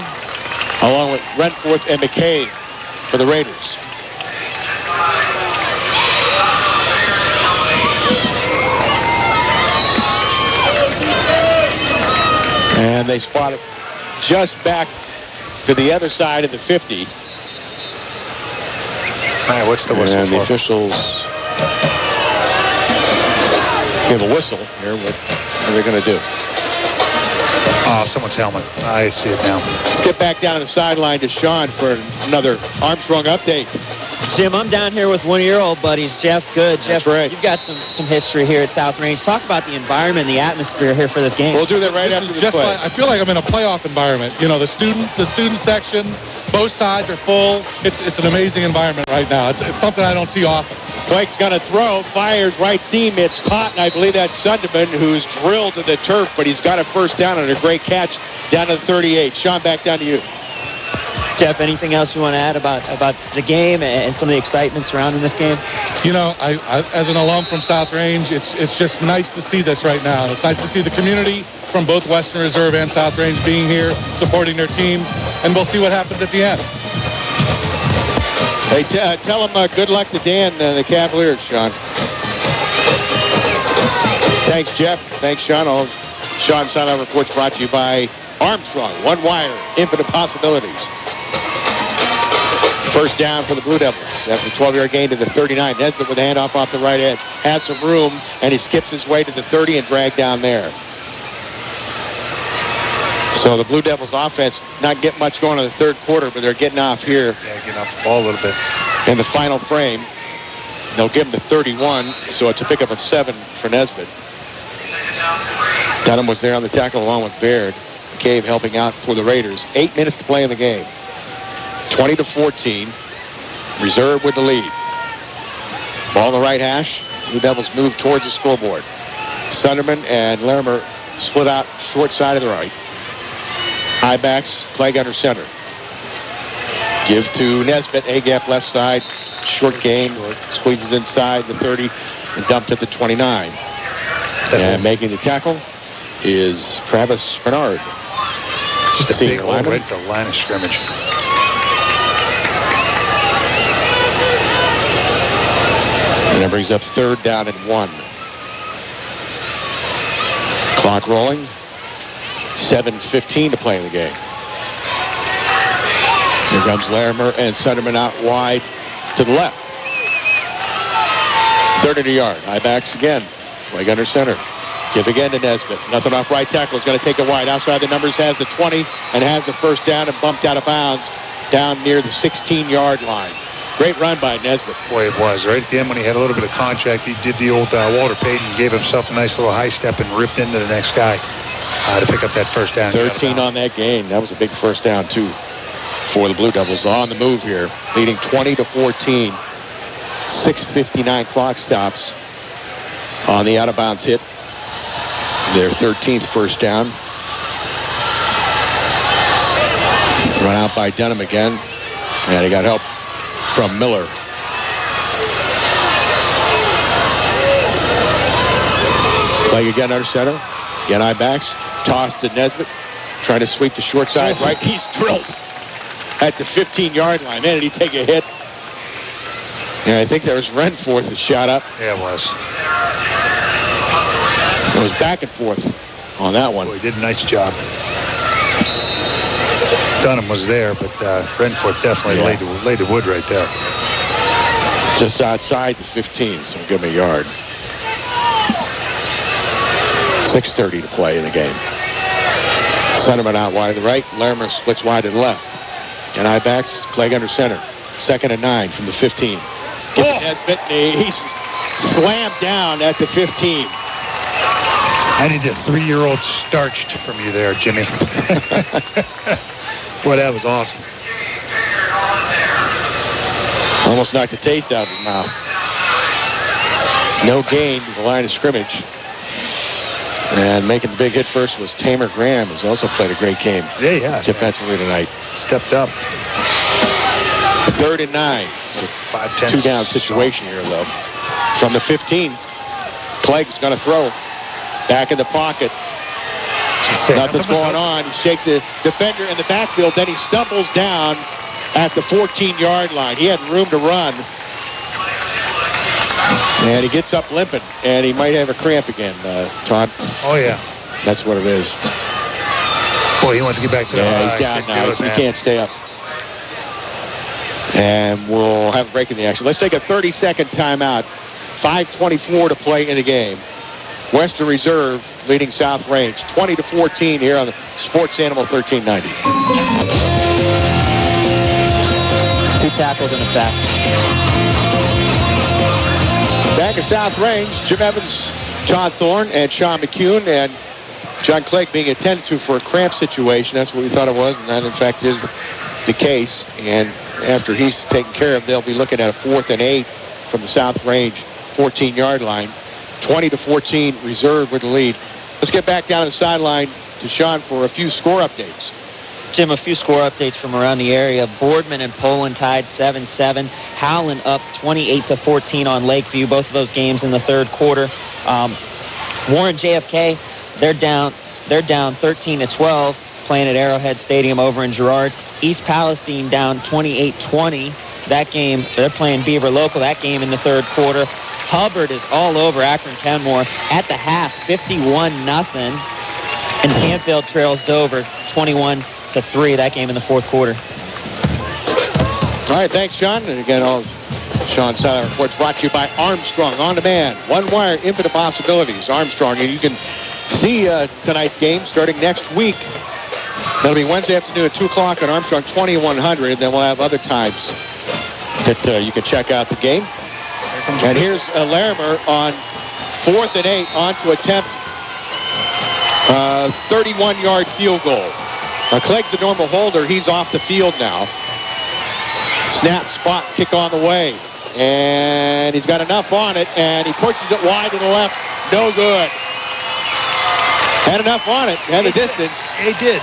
along with Renforth and McCabe for the Raiders. And they spot it just back to the other side of the 50. All right, what's the whistle and for? The officials give a whistle here. What are they going to do? Oh, someone's helmet. I see it now. Let's get back down to the sideline to Sean for another Armstrong update. Jim, I'm down here with one of your old buddies, Jeff Good. Jeff, That's right. You've got some history here at South Range. Talk about the environment, the atmosphere here for this game. We'll do that right after the play. I feel like I'm in a playoff environment. You know, the student section, both sides are full. It's an amazing environment right now. It's something I don't see often. Blake's going to throw, fires right seam. It's caught, and I believe that's Sunderman who's drilled to the turf, but he's got a first down and a great catch down to the 38. Sean, back down to you. Jeff, anything else you want to add about the game and some of the excitement surrounding this game? You know, I as an alum from South Range, it's just nice to see this right now. It's nice to see the community from both Western Reserve and South Range being here, supporting their teams, and we'll see what happens at the end. Hey, tell him good luck to Dan and the Cavaliers, Sean. Thanks, Jeff. Thanks, Sean. Sean's Sideline Reports brought to you by Armstrong. One wire, infinite possibilities. First down for the Blue Devils after a 12-yard gain to the 39. Nesbitt with a handoff off the right edge. Has some room, and he skips his way to the 30 and dragged down there. So the Blue Devils offense not getting much going in the third quarter, but they're getting off here. Yeah, getting off the ball a little bit. In the final frame. They'll give him the 31, so it's a pickup of 7 for Nesbitt. Dunham was there on the tackle along with Baird. McCabe helping out for the Raiders. 8 minutes to play in the game. 20-14. Reserve with the lead. Ball on the right hash. Blue Devils move towards the scoreboard. Sunderman and Larimer split out short side of the right. High backs, Clegg under center. Give to Nesbitt, A-gap left side. Short gain, squeezes inside the 30 and dumped at the 29. And making the tackle is Travis Bernard. Just a big hole right at the line of scrimmage. And that brings up third down and 1. Clock rolling. 7:15 to play in the game. Here comes Larimer and Sunderman out wide to the left. 30 yard. High backs again. Flag under center. Give again to Nesbitt. Nothing off right tackle. Is going to take it wide. Outside the numbers has the 20 and has the first down and bumped out of bounds down near the 16-yard line. Great run by Nesbitt. Boy, it was. Right at the end when he had a little bit of contact, he did the old Walter Payton, gave himself a nice little high step and ripped into the next guy to pick up that first down. 13 on that gain. That was a big first down, too, for the Blue Devils. On the move here, leading 20-14. 6:59 clock stops on the out-of-bounds hit. Their 13th first down. Run out by Dunham again. And he got help from Miller. Play again under center. Again, eye backs. Toss to Nesbitt. Trying to sweep the short side right. He's drilled at the 15-yard line. Man, did he take a hit. And I think there was Renforth that shot up. Yeah, it was. It was back and forth on that one. Boy, he did a nice job. Dunham was there, but Renforth definitely laid the wood right there. Just outside the 15, so give him a yard. 6:30 to play in the game. Sunderman out wide to the right. Larimer splits wide to the left. And eye backs, Clegg under center. 2nd and 9 from the 15. Give it Nesbitt. He's slammed down at the 15. I need a 3-year-old starched from you there, Jimmy. Boy, that was awesome. Almost knocked the taste out of his mouth. No gain to the line of scrimmage. And making the big hit first was Tamer Graham, who's also played a great game. Yeah, he has. Defensively tonight. Stepped up. 3rd and 9. It's a 5-10 two-down situation here, though. From the 15, Clegg's going to throw. Back in the pocket. Nothing's going on. He shakes a defender in the backfield. Then he stumbles down at the 14-yard line. He had room to run. And he gets up limping. And he might have a cramp again, Todd. Oh, yeah. That's what it is. Boy, he wants to get back to the Yeah, he's down now. He can't stay up. And we'll have a break in the action. Let's take a 30-second timeout. 5:24 to play in the game. Western Reserve leading South Range 20-14 here on the Sports Animal 1390. 2 tackles and a sack. Back at South Range, Jim Evans, Todd Thorne, and Sean McCune, and John Clegg being attended to for a cramp situation. That's what we thought it was, and that in fact is the case. And after he's taken care of, they'll be looking at a 4th and 8 from the South Range 14-yard line. 20-14, Reserve with the lead. Let's get back down to the sideline to Sean for a few score updates. Jim, a few score updates from around the area. Boardman and Poland tied 7-7. Howland up 28-14 on Lakeview. Both of those games in the third quarter. Warren JFK, they're down 13-12, playing at Arrowhead Stadium over in Girard. East Palestine down 28-20. That game, they're playing Beaver Local. That game in the third quarter. Hubbard is all over Akron Kenmore at the half, 51-0. And Canfield trails Dover 21-3. That game in the fourth quarter. All right, thanks, Sean. And again, all Sean's sideline reports brought to you by Armstrong OnDemand. One wire, infinite possibilities. Armstrong, and you can see tonight's game starting next week. That'll be Wednesday afternoon at 2 o'clock on Armstrong 2100. Then we'll have other times that you can check out the game. And here's Larimer on 4th and 8 on to attempt 31-yard field goal. Clegg's a normal holder. He's off the field now. Snap, spot, kick on the way. And he's got enough on it, and he pushes it wide to the left. No good. Had enough on it. Had the distance. He did.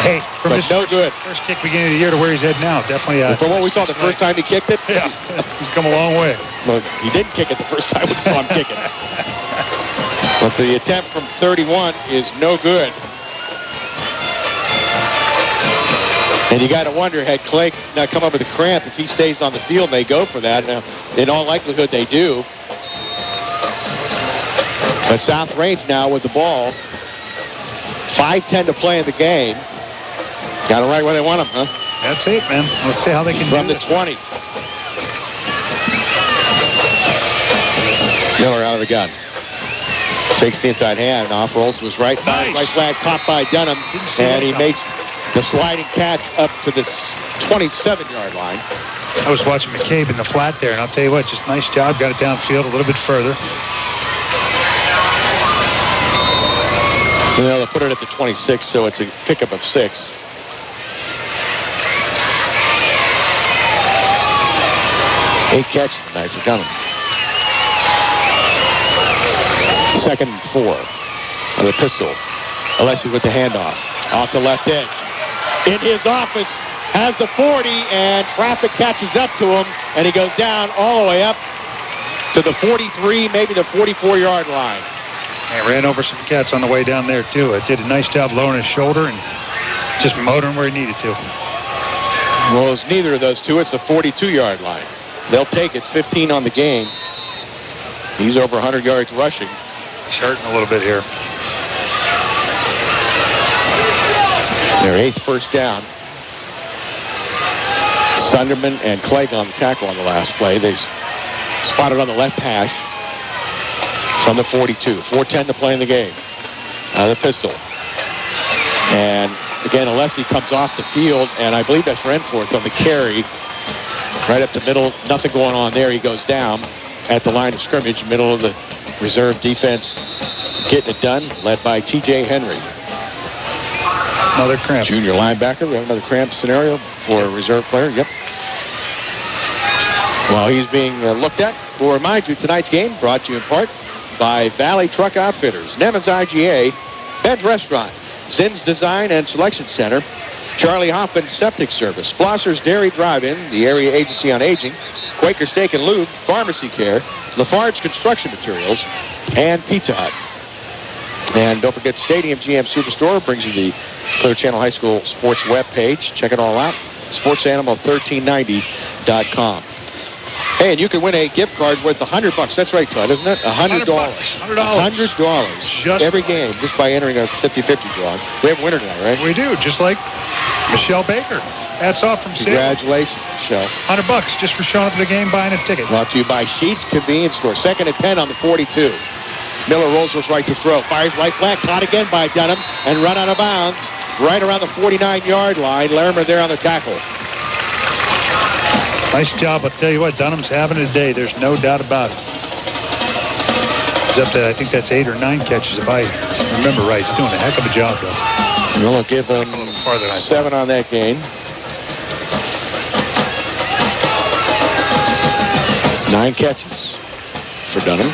Hey, from his first kick beginning of the year to where he's at now, definitely. From what we saw the first time he kicked it? Yeah, he's come a long way. Well, he didn't kick it the first time we saw him kick it. But the attempt from 31 is no good. And you got to wonder, had Clegg not come up with a cramp, if he stays on the field, they go for that. Now, in all likelihood, they do. But South Range now with the ball. 5:10 to play in the game. Got it right where they want them, huh? That's it, man. Let's see how they can from do the 20. Miller out of the gun. Takes the inside hand and off, rolls to his right. Nice. Right flag caught by Dunham. And he makes the sliding catch up to the 27-yard line. I was watching McCabe in the flat there, and I'll tell you what, just nice job. Got it downfield a little bit further. You know, they'll put it at the 26, so it's a pickup of 6. Eight catches tonight for Dunham. 2nd and 4 on the pistol. Alessi with the handoff. Off the left edge. In his office, has the 40, and traffic catches up to him, and he goes down all the way up to the 43, maybe the 44-yard line. And ran over some cats on the way down there, too. It did a nice job lowering his shoulder and just motoring where he needed to. Well, it's neither of those two. It's the 42-yard line. They'll take it. 15 on the game. He's over 100 yards rushing. He's hurting a little bit here. Their 8th first down. Sunderman and Clegg on the tackle on the last play. They spotted on the left hash from the 42. 4:10 to play in the game. The pistol. And again, Alessi comes off the field, and I believe that's Renforth on the carry. Right up the middle, nothing going on there. He goes down at the line of scrimmage, middle of the reserve defense, getting it done, led by T.J. Henry. Another cramp. Junior linebacker. We have another cramp scenario for a reserve player. Yep. While he's being looked at, we'll remind you tonight's game brought to you in part by Valley Truck Outfitters, Nevins IGA, Ben's Restaurant, Zinn's Design and Selection Center, Charlie Hoffman Septic Service, Blosser's Dairy Drive-In, the Area Agency on Aging, Quaker Steak and Lube, Pharmacy Care, Lafarge Construction Materials, and Pizza Hut. And don't forget, Stadium GM Superstore brings you the Clear Channel High School sports web page. Check it all out. SportsAnimal1390.com. Hey, and you can win a gift card worth $100. That's right, Todd, isn't it? $100. $100 just every game, just by entering a 50-50 draw. We have a winner tonight, right? We do, just like Michelle Baker. Hats off from Salem. Congratulations, Michelle. $100 just for showing up to the game, buying a ticket. Brought to you by Sheets Convenience Store. 2nd and 10 on the 42. Miller rolls us right to throw. Fires right flat. Caught again by Dunham and run out of bounds right around the 49-yard line. Larimer there on the tackle. Nice job. I'll tell you what, Dunham's having a day. There's no doubt about it. He's up to, I think that's 8 or 9 catches if I remember right. He's doing a heck of a job, though. We'll give him 7 on that gain. It's 9 catches for Dunham.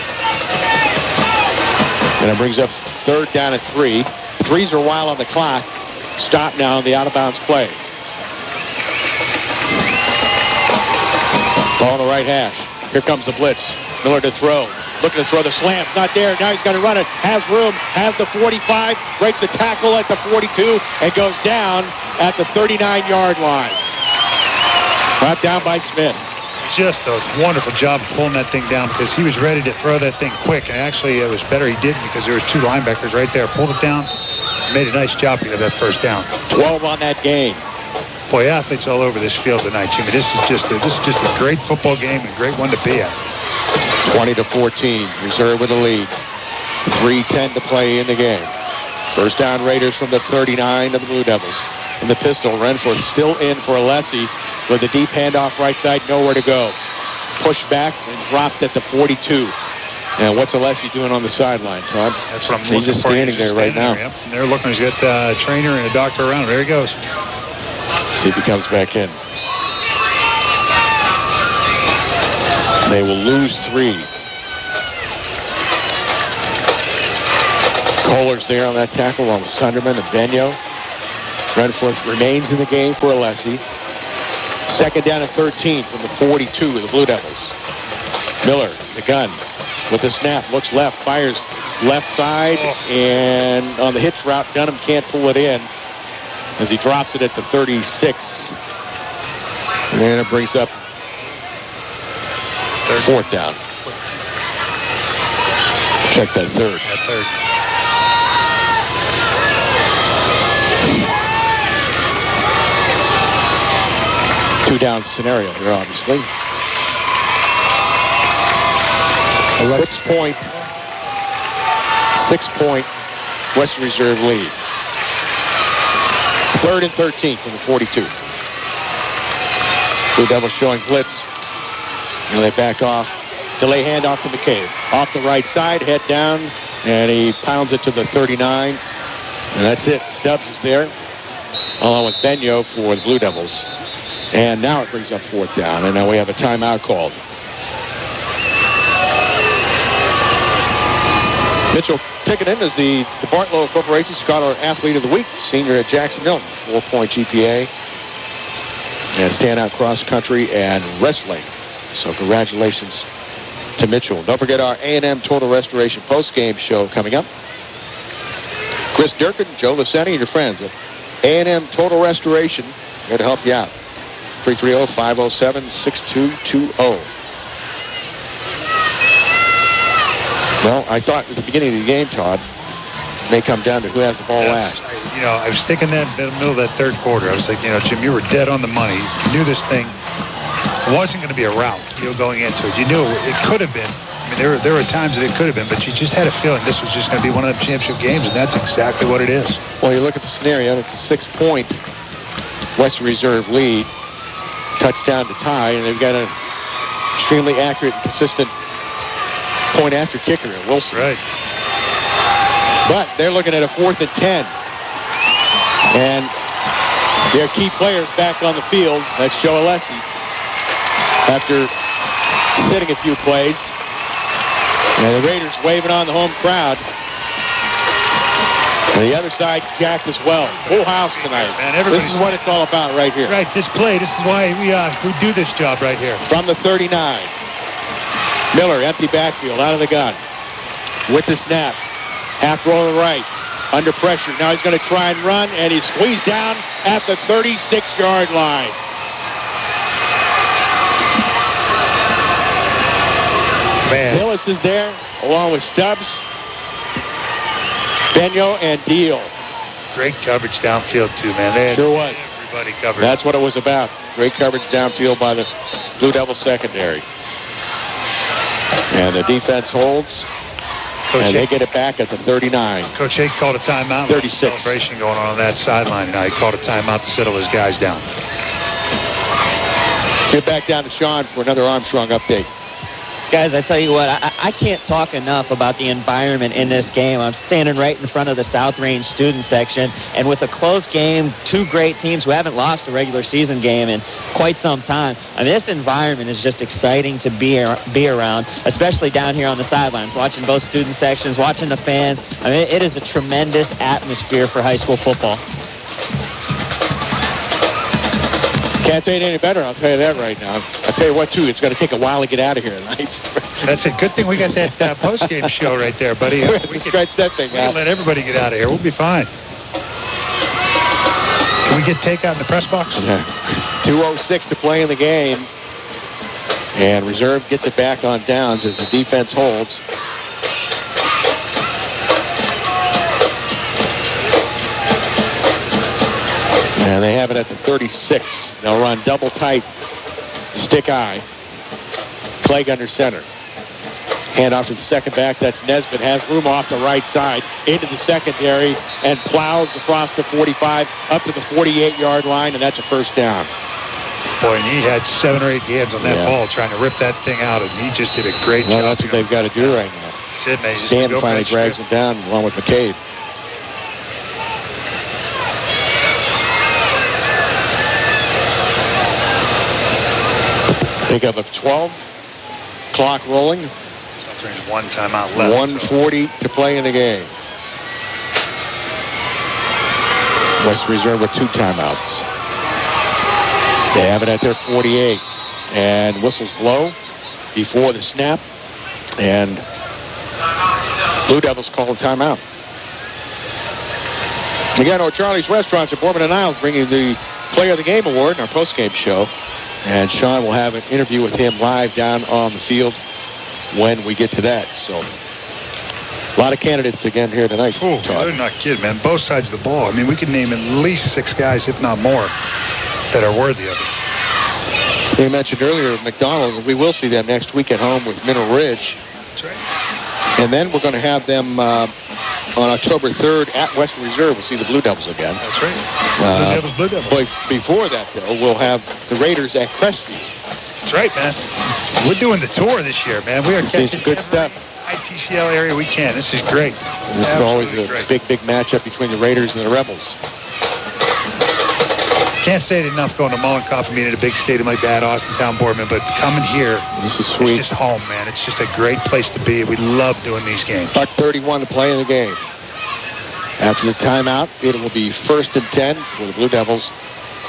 And it brings up 3rd down at 3. 3s are while on the clock. Stop now on the out-of-bounds play. Ball on the right hash. Here comes the blitz. Miller to throw. Looking to throw the slam. Not there. Now he's going to run it. Has room. Has the 45. Breaks a tackle at the 42 and goes down at the 39-yard line. Brought down by Smith. Just a wonderful job of pulling that thing down because he was ready to throw that thing quick. And actually, it was better he didn't because there was 2 linebackers right there. Pulled it down. Made a nice job to get that first down. 12 on that game. Boy, athletes all over this field tonight, Jimmy. This is just a great football game and a great one to be at. 20-14. Reserve with the lead. 3:10 to play in the game. First down Raiders from the 39 of the Blue Devils. In the pistol, Renforth still in for Alessi with a deep handoff right side, nowhere to go. Pushed back and dropped at the 42. And what's Alessi doing on the sideline, Todd? That's what I'm He's just standing there right now. Yep. And they're looking. He's got a trainer and a doctor around. There he goes. See if he comes back in. They will lose 3. Kohler's there on that tackle along with Sunderman and Benyo. Renforth remains in the game for Alessi. 2nd down and 13 from the 42 of the Blue Devils. Miller, the gun, with the snap, looks left, fires left side, and on the hitch route, Dunham can't pull it in as he drops it at the 36. And then it brings up 4th down. Check that 3rd. That 3rd. Two-down scenario here, obviously. 6-point Western Reserve lead. 3rd and 13 from the 42. Blue Devils showing blitz. And they back off. Delay handoff to McCabe. Off the right side, head down, and he pounds it to the 39. And that's it. Stubbs is there, along with Benyo for the Blue Devils. And now it brings up 4th down, and now we have a timeout called. Mitchell taken in as the Bartlow Corporation Scholar Athlete of the Week, senior at Jacksonville, 4-point GPA, and standout cross country and wrestling. So congratulations to Mitchell. Don't forget our A&M Total Restoration post-game show coming up. Chris Durkin, Joe Liceni, and your friends at A&M Total Restoration here to help you out. 330-507-6220. Well, I thought at the beginning of the game, Todd, it may come down to who has the ball last. I was thinking that in the middle of that 3rd quarter. I was like, Jim, you were dead on the money. You knew this thing wasn't going to be a rout, going into it. You knew it could have been. I mean, there were times that it could have been, but you just had a feeling this was just going to be one of the championship games, and that's exactly what it is. Well, you look at the scenario, it's a 6-point Western Reserve lead. Touchdown to tie, and they've got an extremely accurate and consistent point-after kicker at Wilson. Right. But they're looking at a 4th and 10. And their key players back on the field. That's Joe Alessi. After sitting a few plays. And the Raiders waving on the home crowd. And the other side jacked as well. Full house tonight. Man, this is what it's all about right here. Right, this play. This is why we do this job right here. From the 39. Miller, empty backfield, out of the gun. With the snap. Half roll to the right. Under pressure. Now he's going to try and run, and he's squeezed down at the 36-yard line. Man. Hillis is there, along with Stubbs, Benyo, and Deal. Great coverage downfield, too, man. They had Sure was. everybody covered. That's what it was about. Great coverage downfield by the Blue Devils secondary. And the defense holds, and they get it back at the 39. Coach Hake called a timeout. 36. Celebration going on that sideline tonight. He called a timeout to settle his guys down. Get back down to Sean for another Armstrong update. Guys, I tell you what, I can't talk enough about the environment in this game. I'm standing right in front of the South Range student section, and with a close game, two great teams who haven't lost a regular season game in quite some time. I mean, this environment is just exciting to be around, especially down here on the sidelines, watching both student sections, watching the fans. I mean, it is a tremendous atmosphere for high school football. Can't say it any better, I'll tell you that right now. I'll tell you what, too, it's going to take a while to get out of here tonight. That's a good thing we got that post-game show right there, buddy. We can stretch that thing out. Let everybody get out of here. We'll be fine. Can we get takeout in the press box? 2:06 to play in the game. And reserve gets it back on downs as the defense holds. And they have it at the 36. They'll run double tight, stick eye. Clegg under center. Hand off to the second back. That's Nesbitt. Has room off the right side into the secondary and plows across the 45 up to the 48-yard line, and that's a first down. Boy, and he had 7 or 8 hands on that ball trying to rip that thing out, and he just did a great job. That's what they've got to do right now. That's it, man. Stan finally drags him down along with McCabe. Pickup of 12. Clock rolling. South Range one timeout left. 1:40 to play in the game. West Reserve with 2 timeouts. They have it at their 48. And whistles blow before the snap. And Blue Devils call a timeout. Again, O'Charlie's Restaurants at Boardman and Niles bringing the Player of the Game Award in our postgame show. And Sean will have an interview with him live down on the field when we get to that. So, a lot of candidates again here tonight. Oh, they're not kidding, man. Both sides of the ball. I mean, we could name at least 6 guys, if not more, that are worthy of it. We mentioned earlier McDonald. We will see them next week at home with Mineral Ridge. That's right. And then we're going to have them on October 3rd at Western Reserve. We'll see the Blue Devils again. That's right. Blue Devils. But before that, though, we'll have the Raiders at Crestview. That's right, man. We're doing the tour this year, man. We are catching some good stuff. ITCL area we can. This is great. It's always a big matchup between the Raiders and the Rebels. Can't say it enough going to Mullen Coffee Meet at a big stadium like that, Austintown, Boardman, but coming here, this is sweet. It's just home, man. It's just a great place to be. We love doing these games. $1:31 to play in the game. After the timeout, it will be 1st and 10 for the Blue Devils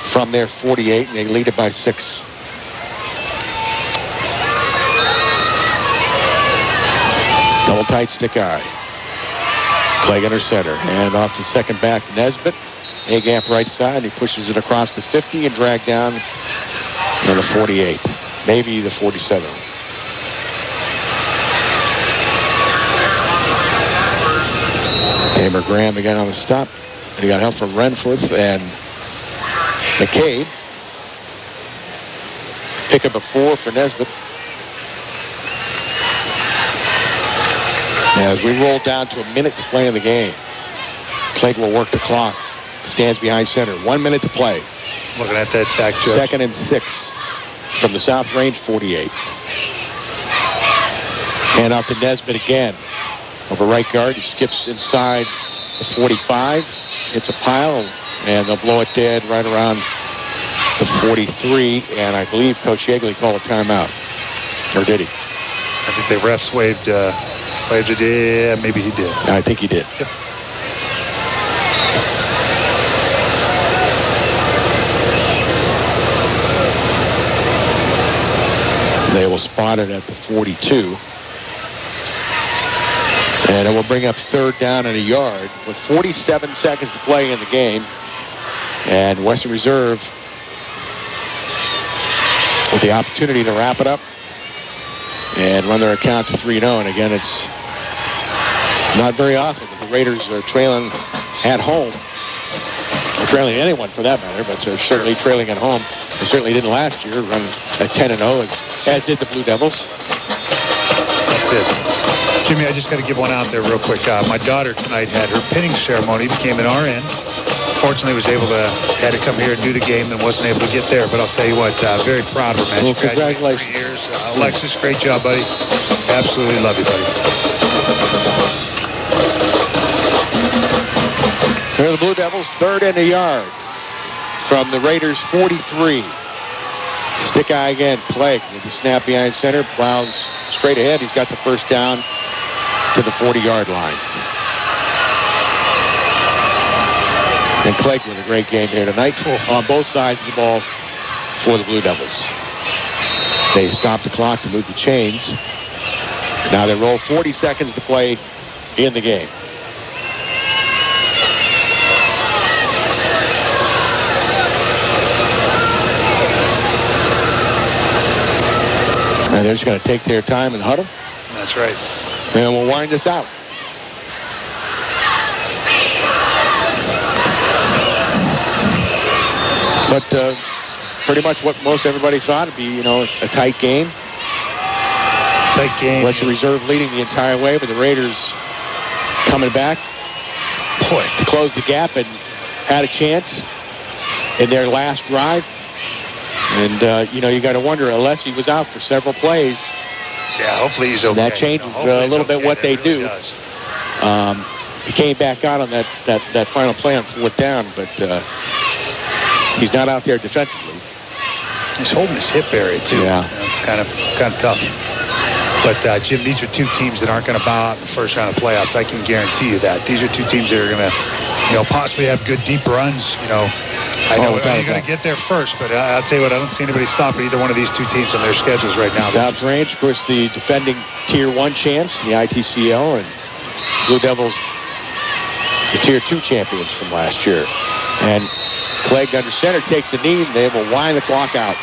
from their 48, and they lead it by 6. Double tight stick eye. Clegg under center. And off the second back, Nesbitt. A-gap right side. He pushes it across the 50 and drag down to the 48. Maybe the 47. Tamer Graham again on the stop. He got help from Renforth and McCabe. Pick up a 4 for Nesbitt. As we roll down to a minute to play in the game. Clegg will work the clock. Stands behind center. 1 minute to play. Looking at that back stretch. 2nd and 6 from the South Range 48. Hand off to Nesbitt again. Over right guard. He skips inside the 45. Hits a pile. And they'll blow it dead right around the 43. And I believe Coach Yeagley called a timeout. Or did he? I think the refs waved it. Yeah, maybe he did. I think he did. Yep. They will spot it at the 42. And it will bring up 3rd down and a yard with 47 seconds to play in the game. And Western Reserve with the opportunity to wrap it up and run their account to 3-0. And again, it's not very often that the Raiders are trailing at home, or trailing anyone for that matter, but they're certainly trailing at home. They certainly didn't last year, run at 10-0 as did the Blue Devils. That's it. Jimmy, I just got to give one out there real quick. My daughter tonight had her pinning ceremony, became an RN. Fortunately, was able to, had to come here and do the game and wasn't able to get there. But I'll tell you what, very proud of her, man. Well, congratulations. 3 years. Alexis, great job, buddy. Absolutely love you, buddy. Here are the Blue Devils, third and a yard from the Raiders' 43. Stick eye again, Clegg with the snap behind center, plows straight ahead. He's got the first down to the 40-yard line. And Clegg with a great game here tonight on both sides of the ball for the Blue Devils. They stop the clock to move the chains. Now they roll 40 seconds to play in the game. And they're just going to take their time and huddle. That's right. And we'll wind this out. But pretty much what most everybody thought would be, you know, a tight game. Tight game. Western Reserve leading the entire way, but the Raiders coming back, boy, to close the gap and had a chance in their last drive. And, you know, you got to wonder, Alessi was out for several plays. Yeah, hopefully he's okay. That changes a little bit what they do. Does. He came back out on that final play on fourth down, but he's not out there defensively. He's holding his hip area, too. Yeah. You know, it's kind of tough. But, Jim, these are two teams that aren't going to bow out in the first round of playoffs. I can guarantee you that. These are two teams that are going to, you know, possibly have good deep runs, you know. I know you're going to get there first, but I'll tell you what, I don't see anybody stopping either one of these two teams on their schedules right now. South Range, of course, the defending Tier 1 champs, the ITCL, and Blue Devils, the Tier 2 champions from last year. And Clegg under center takes a knee, and they will wind the clock out.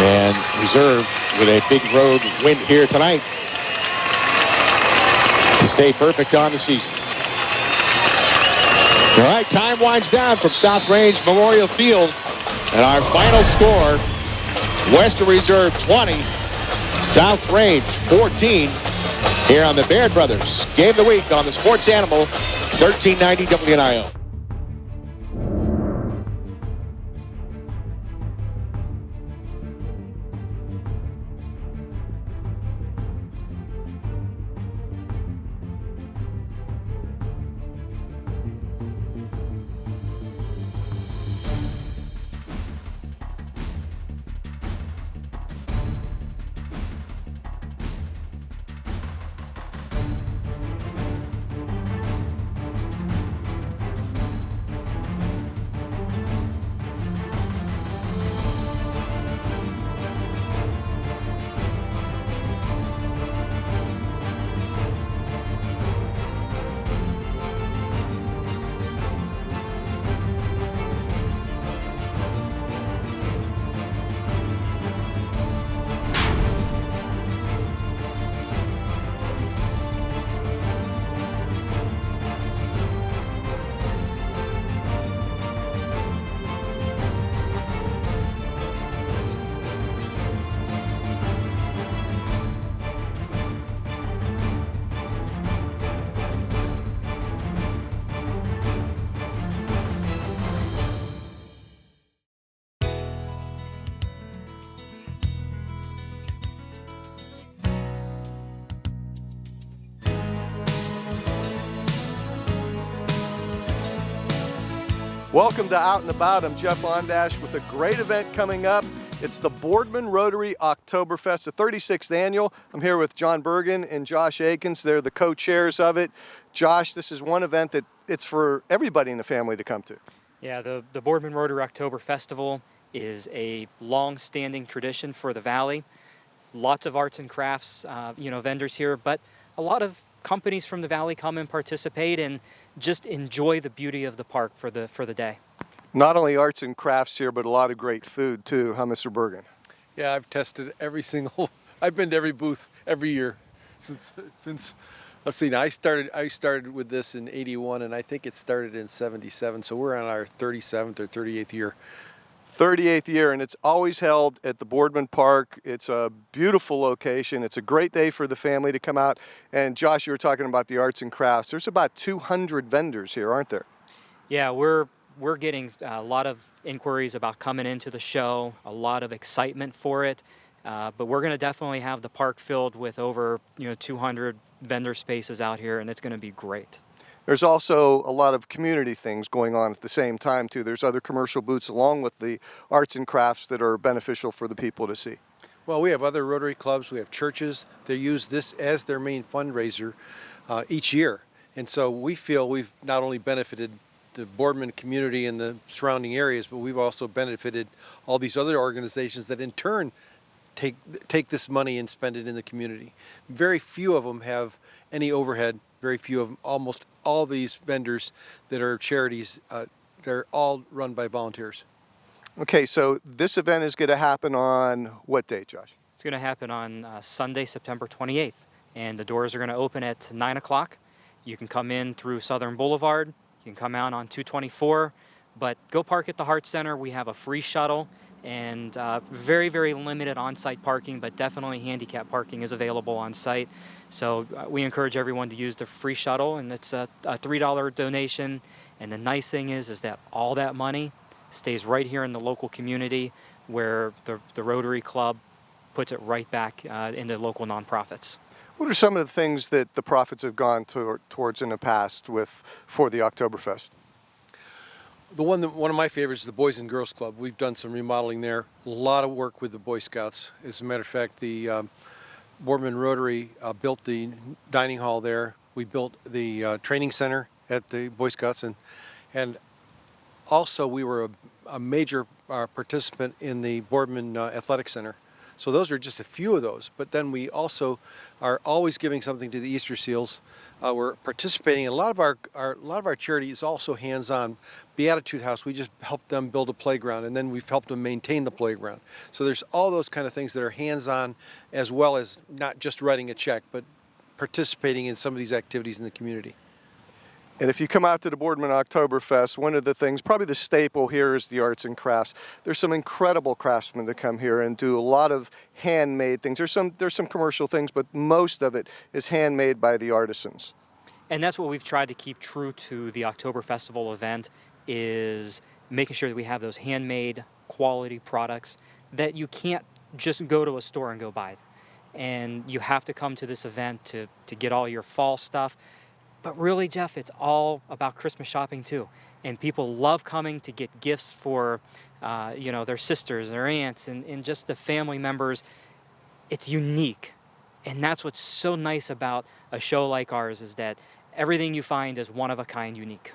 And Reserve with a big road win here tonight to stay perfect on the season. All right, time winds down from South Range Memorial Field. And our final score, Western Reserve 20, South Range 14, here on the Baird Brothers Game of the Week on the Sports Animal 1390 WNIO. Welcome to Out and About. I'm Jeff Ondash with a great event coming up. It's the Boardman Rotary Oktoberfest, the 36th annual. I'm here with John Bergen and Josh Akins. They're the co-chairs of it. Josh, this is one event that it's for everybody in the family to come to. Yeah, the Boardman Rotary October Festival is a long-standing tradition for the Valley. Lots of arts and crafts, vendors here, but a lot of companies from the Valley come and participate and just enjoy the beauty of the park for the day. Not only arts and crafts here, but a lot of great food too, huh, Mr. Bergen? Yeah, I've tested every single I've been to every booth every year since let's see. Now I started with this in '81, and I think it started in '77. So we're on our 37th or 38th year. 38th year, and it's always held at the Boardman Park. It's a beautiful location. It's a great day for the family to come out. And Josh, you were talking about the arts and crafts. There's about 200 vendors here, aren't there? Yeah, we're getting a lot of inquiries about coming into the show, a lot of excitement for it. But we're going to definitely have the park filled with over 200 vendor spaces out here, and it's going to be great. There's also a lot of community things going on at the same time, too. There's other commercial booths along with the arts and crafts that are beneficial for the people to see. Well, we have other Rotary clubs. We have churches. They use this as their main fundraiser each year. And so we feel we've not only benefited the Boardman community and the surrounding areas, but we've also benefited all these other organizations that in turn take this money and spend it in the community. Very few of them have any overhead. Very few of them, almost all these vendors that are charities, they're all run by volunteers. Okay, so this event is going to happen on what date, Josh? It's going to happen on Sunday, September 28th, and the doors are going to open at 9 o'clock. You can come in through Southern Boulevard. You can come out on 224, but go park at the Hart Center. We have a free shuttle and very, very limited on-site parking, but definitely handicap parking is available on site. So we encourage everyone to use the free shuttle, and it's a $3 donation. And the nice thing is that all that money stays right here in the local community where the Rotary Club puts it right back into local nonprofits. What are some of the things that the profits have gone towards in the past for the Oktoberfest? One of my favorites is the Boys and Girls Club. We've done some remodeling there. A lot of work with the Boy Scouts. As a matter of fact, the Boardman Rotary built the dining hall there. We built the training center at the Boy Scouts, and also we were a major participant in the Boardman Athletic Center. So those are just a few of those. But then we also are always giving something to the Easter Seals. We're participating. A lot of our charity is also hands-on. Beatitude House, we just helped them build a playground, and then we've helped them maintain the playground. So there's all those kind of things that are hands-on, as well as not just writing a check, but participating in some of these activities in the community. And if you come out to the Boardman Oktoberfest, one of the things, probably the staple here, is the arts and crafts. There's some incredible craftsmen that come here and do a lot of handmade things. There's some commercial things, but most of it is handmade by the artisans. And that's what we've tried to keep true to the October Festival event, is making sure that we have those handmade quality products that you can't just go to a store and go buy. And you have to come to this event to get all your fall stuff. But really, Jeff, it's all about Christmas shopping too. And people love coming to get gifts for, their sisters, their aunts, and just the family members. It's unique. And that's what's so nice about a show like ours, is that everything you find is one of a kind, unique.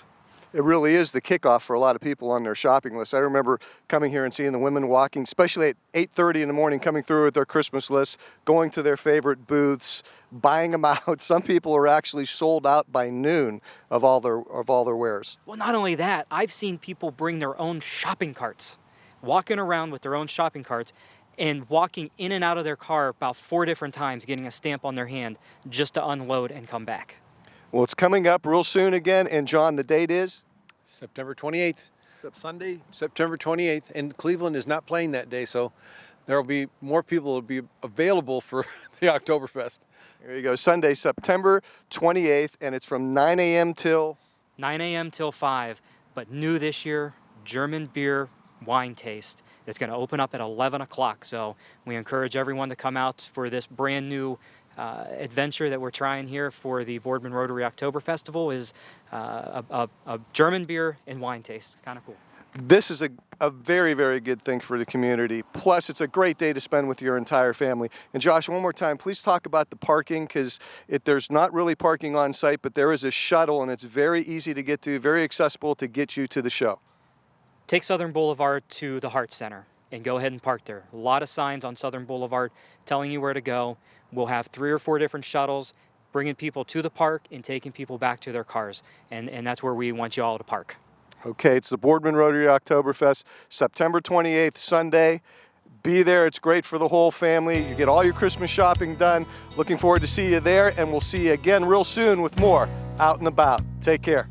It really is the kickoff for a lot of people on their shopping list. I remember coming here and seeing the women walking, especially at 8:30 in the morning, coming through with their Christmas lists, going to their favorite booths, buying them out. Some people are actually sold out by noon of all their wares. Well, not only that, I've seen people bring their own shopping carts, walking around with their own shopping carts, and walking in and out of their car about 4 different times, getting a stamp on their hand just to unload and come back. Well, it's coming up real soon again. And John, the date is? September 28th. Sunday, September 28th. And Cleveland is not playing that day, so there will be more people will be available for the Oktoberfest. There you go. Sunday, September 28th, and it's from 9 a.m. till? 9 a.m. till 5. But new this year, German beer wine taste. It's going to open up at 11 o'clock. So we encourage everyone to come out for this brand new adventure that we're trying here for the Boardman Rotary October Festival, is a German beer and wine taste. It's kind of cool. This is a very, very good thing for the community. Plus, it's a great day to spend with your entire family. And Josh, one more time, please talk about the parking, because there's not really parking on site, but there is a shuttle, and it's very easy to get to, very accessible to get you to the show. Take Southern Boulevard to the Hart Center and go ahead and park there. A lot of signs on Southern Boulevard telling you where to go. We'll have 3 or 4 different shuttles bringing people to the park and taking people back to their cars. And that's where we want you all to park. Okay, it's the Boardman Rotary Oktoberfest, September 28th, Sunday. Be there. It's great for the whole family. You get all your Christmas shopping done. Looking forward to see you there, and we'll see you again real soon with more Out and About. Take care.